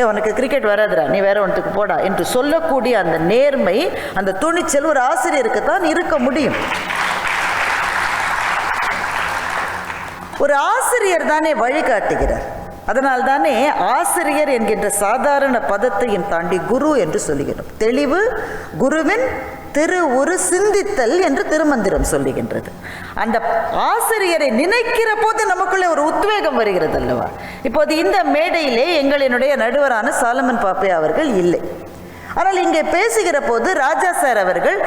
S8: உனக்கு கிரிக்கெட் வராதுடா, நீ வேற ஒன்றுக்கு போடா என்று சொல்லக்கூடிய அந்த நேர்மை, அந்த துணிச்சல் ஒரு ஆசிரியருக்கு தான் இருக்க முடியும். ஒரு ஆசிரியர் தானே வழிகாட்டுகிறார். அதனால் தானே ஆசிரியர் என்கின்ற சாதாரண பதத்தையும் தாண்டி குரு என்று சொல்லுகிறோம். தெளிவு குருவின் ஒரு சிந்தித்தல் என்று திருமந்திரம் சொல்லுகின்றது. அந்த ஆசிரியரை நினைக்கிற போது நமக்குள்ளே ஒரு உத்வேகம் வருகிறது அல்லவா? இப்போது இந்த மேடையிலே எங்களினுடைய நடுவரான சாலமன் பாப்பே அவர்கள் இல்லை. ஆனால் இங்கே பேசுகிற போது ராஜா சார் அவர்கள்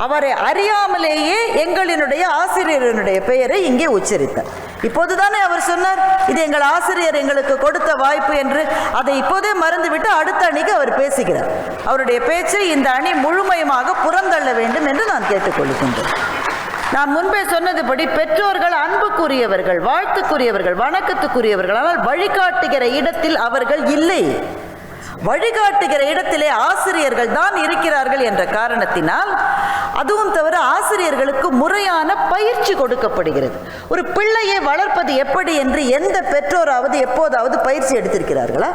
S8: அவரை அறியாமலேயே எங்களினுடைய ஆசிரியரினுடைய பெயரை இங்கே உச்சரித்தார். இப்போதுதானே அவர் சொன்னார், இது எங்கள் ஆசிரியர் எங்களுக்கு கொடுத்த வாய்ப்பு என்று. அதை இப்போதே மறந்துவிட்டு அடுத்த அணிக்கு அவர் பேசுகிறார். அவருடைய பேச்சை இந்த அணி முழுமையுமாக புறந்தள்ள வேண்டும் என்று நான் கேட்டுக்கொள்கின்றேன். நான் முன்பே சொன்னதுபடி பெற்றோர்கள் அன்புக்குரியவர்கள், வாழ்த்துக்குரியவர்கள், வணக்கத்துக்குரியவர்கள். ஆனால் வழிகாட்டுகிற இடத்தில் அவர்கள் இல்லை. வழிகாட்டுகிற இடத்திலே ஆசிரியர்கள் தான் இருக்கிறார்கள் என்ற காரணத்தினால், அதுவும் தவிர ஆசிரியர்களுக்கு முறையான பயிற்சி கொடுக்கப்படுகிறது. ஒரு பிள்ளையை வளர்ப்பது எப்படி என்று எந்த பெற்றோராவது எப்போதாவது பயிற்சி எடுத்திருக்கிறார்களா?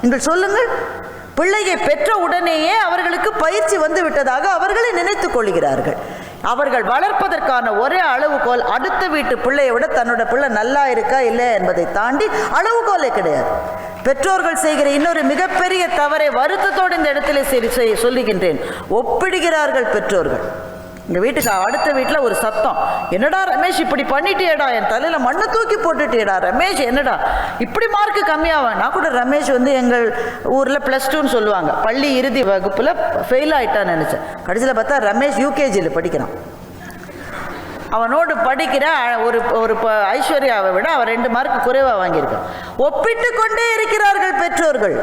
S8: நீங்கள் சொல்லுங்கள். பிள்ளையை பெற்ற உடனேயே அவர்களுக்கு பயிற்சி வந்து விட்டதாக அவர்களை நினைத்துக் கொள்கிறார்கள். அவர்கள் வளர்ப்பதற்கான ஒரே அளவுகோல் அடுத்த வீட்டு பிள்ளையை விட தன்னோட பிள்ளை நல்லா இருக்கா இல்லை என்பதை தாண்டி அளவுகோலே கிடையாது. பெற்றோர்கள் செய்கிற இன்னொரு மிகப்பெரிய தவறை வருத்தத்தோடு இந்த இடத்துல சொல்லுகின்றேன். ஒப்பிடுகிறார்கள் பெற்றோர்கள். எங்கள் வீட்டுக்கு அடுத்த வீட்டில் ஒரு சத்தம், என்னடா ரமேஷ் இப்படி பண்ணிட்டியடா, என் தலையில் மண்ணை தூக்கி போட்டுட்டியடா ரமேஷ், என்னடா இப்படி மார்க்கு கம்மியாகும். நான் கூட ரமேஷ் எங்கள் ஊரில் +2ன்னு சொல்லுவாங்க, பள்ளி இறுதி வகுப்பில் ஃபெயில் ஆகிட்டான்னு நினச்சேன். கடைசியில் பார்த்தா ரமேஷ் யூகேஜியில் படிக்கிறான். அவனோடு படிக்கிற ஒரு ஐஸ்வர்யாவை விட அவன் 2 மார்க் குறைவாக வாங்கியிருக்கான். ஒப்பிட்டு கொண்டே இருக்கிறார்கள் பெற்றோர்கள்.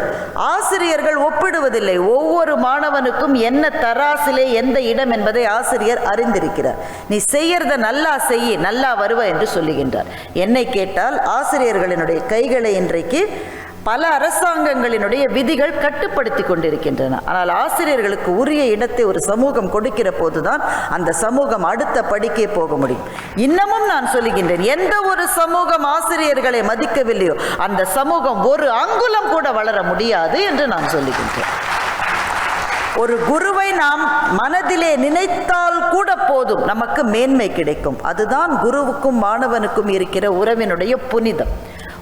S8: ஆசிரியர்கள் ஒப்பிடுவதில்லை. ஒவ்வொரு மாணவனுக்கும் என்ன தராசிலே எந்த இடம் என்பதை ஆசிரியர் அறிந்திருக்கிறார். நீ செய்யறத நல்லா செய்ய, நல்லா வருவ என்று சொல்லுகின்றார். என்னை கேட்டால் ஆசிரியர்களினுடைய கைகளை இன்றைக்கு பல அரசாங்கங்களினுடைய விதிகள் கட்டுப்படுத்தி கொண்டிருக்கின்றன. ஆனால் ஆசிரியர்களுக்கு உரிய இடத்தை ஒரு சமூகம் கொடுக்கிற போதுதான் அந்த சமூகம் அடுத்த படிக்கே போக முடியும். இன்னமும் நான் சொல்லுகின்றேன், எந்த ஒரு சமூகம் ஆசிரியர்களை மதிக்கவில்லையோ அந்த சமூகம் ஒரு அங்குலம் கூட வளர முடியாது என்று நான் சொல்லுகின்றேன். ஒரு குருவை நாம் மனதிலே நினைத்தால் கூட போதும், நமக்கு மேன்மை கிடைக்கும். அதுதான் குருவுக்கும் மாணவனுக்கும் இருக்கிற உறவினுடைய புனிதம்.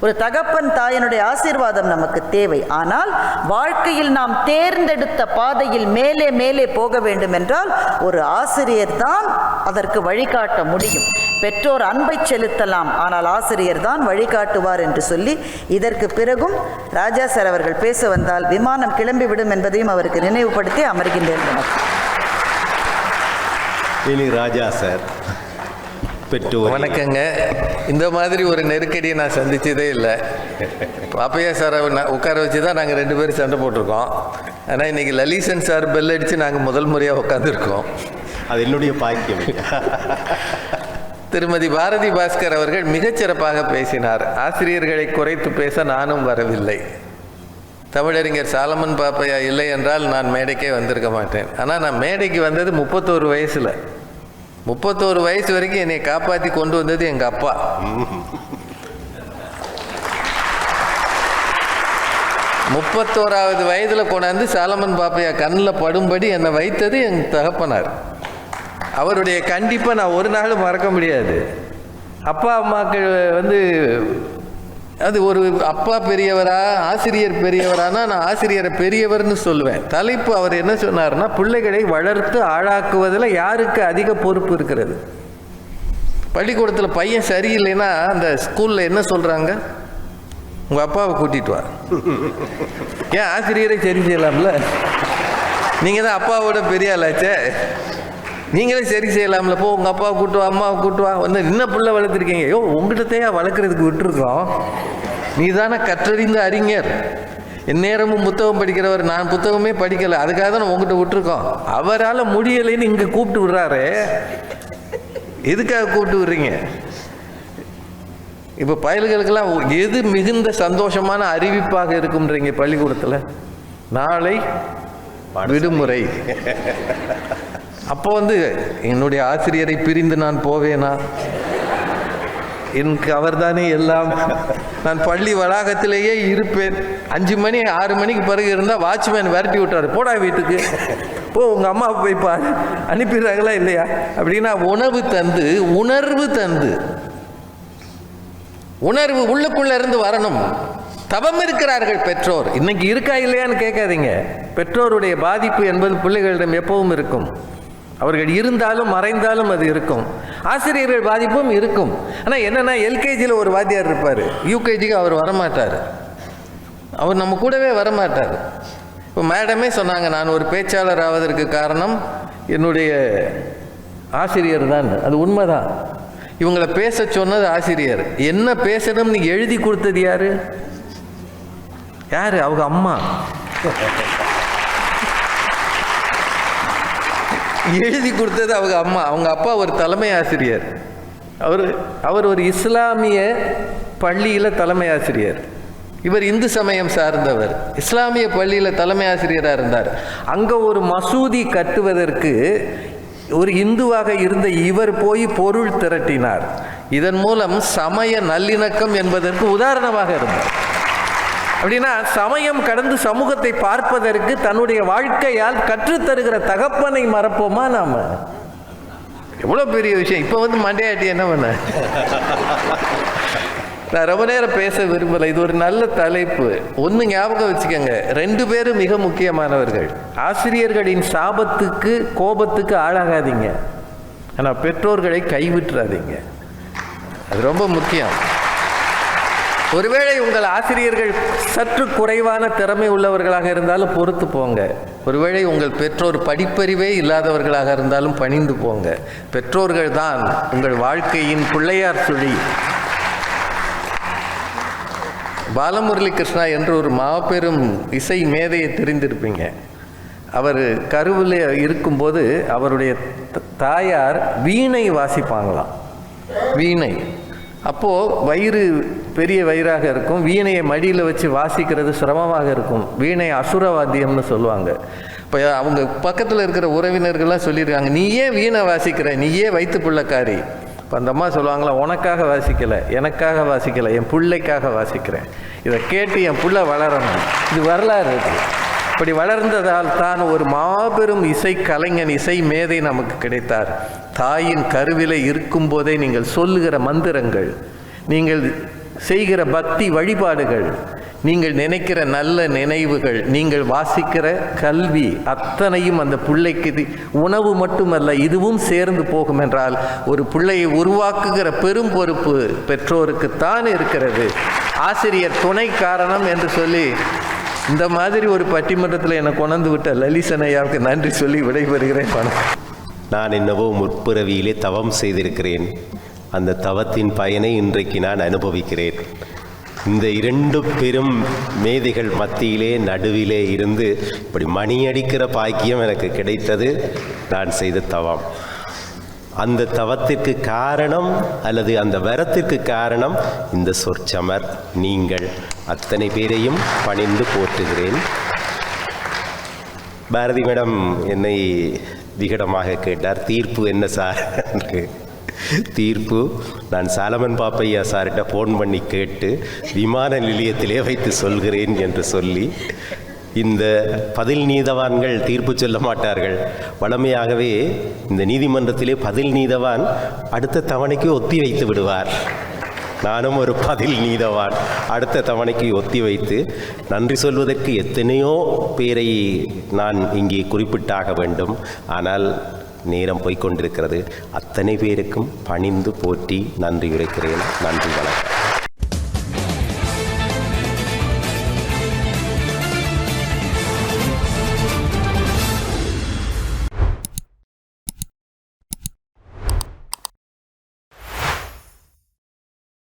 S8: ஒரு தகப்பன் தாயினுடைய ஆசீர்வாதம் நமக்கு தேவை. ஆனால் வாழ்க்கையில் நாம் தேர்ந்தெடுத்த பாதையில் மேலே மேலே போக வேண்டும் என்றால் ஒரு ஆசிரியர் தான் அதற்கு வழிகாட்ட முடியும். பெற்றோர் அன்பை செலுத்தலாம், ஆனால் ஆசிரியர் தான் வழிகாட்டுவார் என்று சொல்லி, இதற்கு பிறகும் ராஜா சார் அவர்கள் பேச வந்தால் விமானம் கிளம்பிவிடும் என்பதையும் அவருக்கு நினைவுபடுத்தி அமர்கின்றேன்.
S7: இனி ராஜா சார். பெற்றோர்
S9: வணக்கங்க. இந்த மாதிரி ஒரு நெருக்கடியை நான் சந்தித்ததே இல்லை. பாப்பையா சாரை உட்கார வச்சு தான் நாங்கள் 2 பேரும் சண்டை போட்டிருக்கோம். ஆனால் இன்றைக்கி லலிசன் சார் பெல் அடித்து நாங்கள் முதல் முறையாக உட்காந்துருக்கோம்.
S7: அது என்னுடைய பாக்கியம்.
S9: திருமதி பாரதி பாஸ்கர் அவர்கள் மிகச்சிறப்பாக பேசினார். ஆசிரியர்களை குறைத்து பேச நானும் வரவில்லை. தமிழறிஞர் சாலமன் பாப்பையா இல்லை என்றால் நான் மேடைக்கே வந்திருக்க மாட்டேன். ஆனால் நான் மேடைக்கு வந்தது 31 வயசில். 31 வயசு வரைக்கும் என்னை காப்பாற்றி கொண்டு வந்தது எங்கள் அப்பா. 31வது வயதில் கொண்டாந்து சாலமன் பாப்பையா கண்ணில் படும்படி என்னை வைத்தது என் தகப்பனார். அவருடைய கண்டிப்பை நான் ஒரு நாளும் மறக்க முடியாது. அப்பா அம்மாக்கள் அது ஒரு அப்பா பெரியவரா ஆசிரியர் பெரியவரானா நான் ஆசிரியரை பெரியவர்னு சொல்லுவேன். தலைப்பு அவர் என்ன சொன்னார்னா, பிள்ளைகளை வளர்த்து ஆளாக்குவதில் யாருக்கு அதிக பொறுப்பு இருக்கிறது. பள்ளிக்கூடத்தில் பையன் சரியில்லைன்னா அந்த ஸ்கூலில் என்ன சொல்கிறாங்க, உங்கள் அப்பாவை கூட்டிகிட்டு வா. ஏன் ஆசிரியரை சரி செய்யலாம்ல? நீங்கள் தான் அப்பாவோட பெரிய ஆளாச்சே, நீங்களே சரி செய்யலாம்ல. போ உங்கள் அப்பாவை கூட்டு வா, அம்மாவை கூட்டு வா. இன்னும் பிள்ளை வளர்த்துருக்கீங்க. ஐயோ உங்கள்கிட்டத்தையா வளர்க்குறதுக்கு விட்டுருக்கோம். நீ தானே கற்றறிந்த அறிஞர், எந்நேரமும் புத்தகம் படிக்கிறவர். நான் புத்தகமே படிக்கலை, அதுக்காக தான் உங்ககிட்ட விட்டுருக்கோம். அவரால் முடியலைன்னு இங்கே கூப்பிட்டு விடுறாரு. எதுக்காக கூப்பிட்டு விடுறீங்க? இப்போ பயல்களுக்கெல்லாம் எது மிகுந்த சந்தோஷமான அறிவிப்பாக இருக்கும்ன்றீங்க பள்ளிக்கூடத்தில்? நாளை விடுமுறை. அப்போ என்னுடைய ஆசிரியரை பிரிந்து நான் போவேனா? எனக்கு அவர்தானே எல்லாம். நான் பள்ளி வளாகத்திலேயே இருப்பேன். 5 மணி 6 மணிக்கு பிறகு இருந்தால் வாட்ச்மேன் விரட்டி விட்டார், போடா வீட்டுக்கு போ, உங்கள் அம்மா போய் பாரு, அனுப்பிடுறாங்களா இல்லையா அப்படின்னா உணவு தந்து உணர்வு தந்து, உணர்வு உள்ளுக்குள்ள இருந்து வரணும். தவம் இருக்கிறார்கள் பெற்றோர். இன்னைக்கு இருக்கா இல்லையான்னு கேட்காதீங்க. பெற்றோருடைய பாதிப்பு என்பது பிள்ளைகளிடம் எப்பவும் இருக்கும். அவர்கள் இருந்தாலும் மறைந்தாலும் அது இருக்கும். ஆசிரியர்கள் பாதிப்பும் இருக்கும். ஆனால் என்னென்னா, எல்கேஜியில் ஒரு வாத்தியார் இருப்பார், யூகேஜிக்கு அவர் வரமாட்டார். அவர் நம்ம கூடவே வரமாட்டார். இப்போ மேடமே சொன்னாங்க, நான் ஒரு பேச்சாளர் ஆவதற்கு காரணம் என்னுடைய ஆசிரியர் தான். அது உண்மைதான். இவங்களை பேச சொன்னது ஆசிரியர். என்ன பேசணும்னு எழுதி கொடுத்தது யாரு? யாரு? அவங்க அம்மா. எழுதி கொடுத்தது அவங்க அம்மா. அவங்க அப்பா ஒரு தலைமை ஆசிரியர். அவர் ஒரு இஸ்லாமிய பள்ளியில் தலைமை ஆசிரியர். இவர் இந்து சமயம் சார்ந்தவர். இஸ்லாமிய பள்ளியில் தலைமை ஆசிரியராக இருந்தார். அங்கே ஒரு மசூதி கட்டுவதற்கு ஒரு இந்துவாக இருந்த இவர் போய் பொருள் திரட்டினார். இதன் மூலம் சமய நல்லிணக்கம் என்பதற்கு உதாரணமாக இருந்தார். அப்படின்னா சமயம் கடந்து சமூகத்தை பார்ப்பதற்கு தன்னுடைய வாழ்க்கையால் கற்றுத்தருகிற தகப்பனை மறப்போமா நாம? எவ்வளோ பெரிய விஷயம். இப்போ மண்டையாட்டி என்ன பண்ண? நான் ரொம்ப நேரம் பேச விரும்பலை. இது ஒரு நல்ல தலைப்பு. ஒன்று ஞாபகம் வச்சுக்கோங்க, 2 பேரும் மிக முக்கியமானவர்கள். ஆசிரியர்களின் சாபத்துக்கு கோபத்துக்கு ஆளாகாதீங்க, ஆனால் பெற்றோர்களை கைவிட்டுறாதீங்க. அது ரொம்ப முக்கியம். ஒருவேளை உங்கள் ஆசிரியர்கள் சற்று குறைவான திறமை உள்ளவர்களாக இருந்தாலும் பொறுத்து போங்க. ஒருவேளை உங்கள் பெற்றோர் படிப்பறிவே இல்லாதவர்களாக இருந்தாலும் பணிந்து போங்க. பெற்றோர்கள் தான் உங்கள் வாழ்க்கையின் பிள்ளையார் சுழி. பாலமுரளி கிருஷ்ணா என்று ஒரு மாபெரும் இசை மேதையை தெரிந்திருப்பீங்க. அவர் கருவில் இருக்கும்போது அவருடைய தாயார் வீணை வாசிப்பாங்களாம். வீணை அப்போது வயிறு பெரிய வயிறாக இருக்கும். வீணையை மடியில் வச்சு வாசிக்கிறது சிரமமாக இருக்கும். வீணை அசுரவாத்தியம்னு சொல்லுவாங்க. இப்போ அவங்க பக்கத்தில் இருக்கிற உறவினர்கள்லாம் சொல்லியிருக்காங்க, நீ ஏன் வீணை வாசிக்கிற, நீ ஏன் வயிற்று பிள்ளைக்காரி. இப்போ அந்த அம்மா சொல்லுவாங்களா, உனக்காக வாசிக்கலை, எனக்காக வாசிக்கலை, என் பிள்ளைக்காக வாசிக்கிறேன். இதை கேட்டு என் பிள்ளை வளரணும். இது வரலாறு இருக்குது. இப்படி வளர்ந்ததால் தான் ஒரு மாபெரும் இசை கலைஞன், இசை மேதை நமக்கு கிடைத்தார். தாயின் கருவிலை இருக்கும்போதே நீங்கள் சொல்லுகிற மந்திரங்கள், நீங்கள் செய்கிற பக்தி வழிபாடுகள், நீங்கள் நினைக்கிற நல்ல நினைவுகள், நீங்கள் வாசிக்கிற கல்வி, அத்தனையும் அந்த பிள்ளைக்கு உணவு மட்டுமல்ல, இதுவும் சேர்ந்து போகும் என்றால் ஒரு பிள்ளையை உருவாக்குகிற பெரும் பொறுப்பு பெற்றோருக்குத்தான் இருக்கிறது. ஆசிரியர் துணை காரணம் என்று சொல்லி இந்த மாதிரி ஒரு பட்டிமன்றத்தில் என்னை கொண்டு விட்ட லலிசன் ஐயாவுக்கு நன்றி சொல்லி விடைபெறுகிறேன்.
S7: நான் என்னவோ முற்பிறவியிலே தவம் செய்திருக்கிறேன். அந்த தவத்தின் பயனை இன்றைக்கு நான் அனுபவிக்கிறேன். இந்த 2 பெரும் மேதைகள் மத்தியிலே நடுவிலே இருந்து இப்படி மணியடிக்கிற பாக்கியம் எனக்கு கிடைத்தது நான் செய்த தவம். அந்த தவத்திற்கு காரணம் அல்லது அந்த வரத்திற்கு காரணம் இந்த சொற்சமர் நீங்கள் அத்தனை பேரையும் பணிந்து போற்றுகிறேன். பாரதி மேடம் என்னை விகடமாக கேட்டார், தீர்ப்பு என்ன சார் என்று. தீர்ப்பு நான் சாலமன் பாப்பையா சார்கிட்ட ஃபோன் பண்ணி கேட்டு விமான நிலையத்திலே வைத்து சொல்கிறேன் என்று சொல்லி, இந்த பதில் நீதவான்கள் தீர்ப்பு சொல்ல மாட்டார்கள். வழமையாகவே இந்த நீதிமன்றத்திலே பதில் நீதவான் அடுத்த தவணைக்கு ஒத்தி வைத்து விடுவார். நானும் ஒரு பதில் நீதவான். அடுத்த தவணைக்கு ஒத்தி வைத்து நன்றி சொல்வதற்கு எத்தனையோ பேரை நான் இங்கே குறிப்பிட்டாக வேண்டும். ஆனால் நேரம் போய்கொண்டிருக்கிறது. அத்தனை பேருக்கும் பணிந்து போற்றி நன்றி உரைக்கிறேன். நன்றி, வணக்கம்.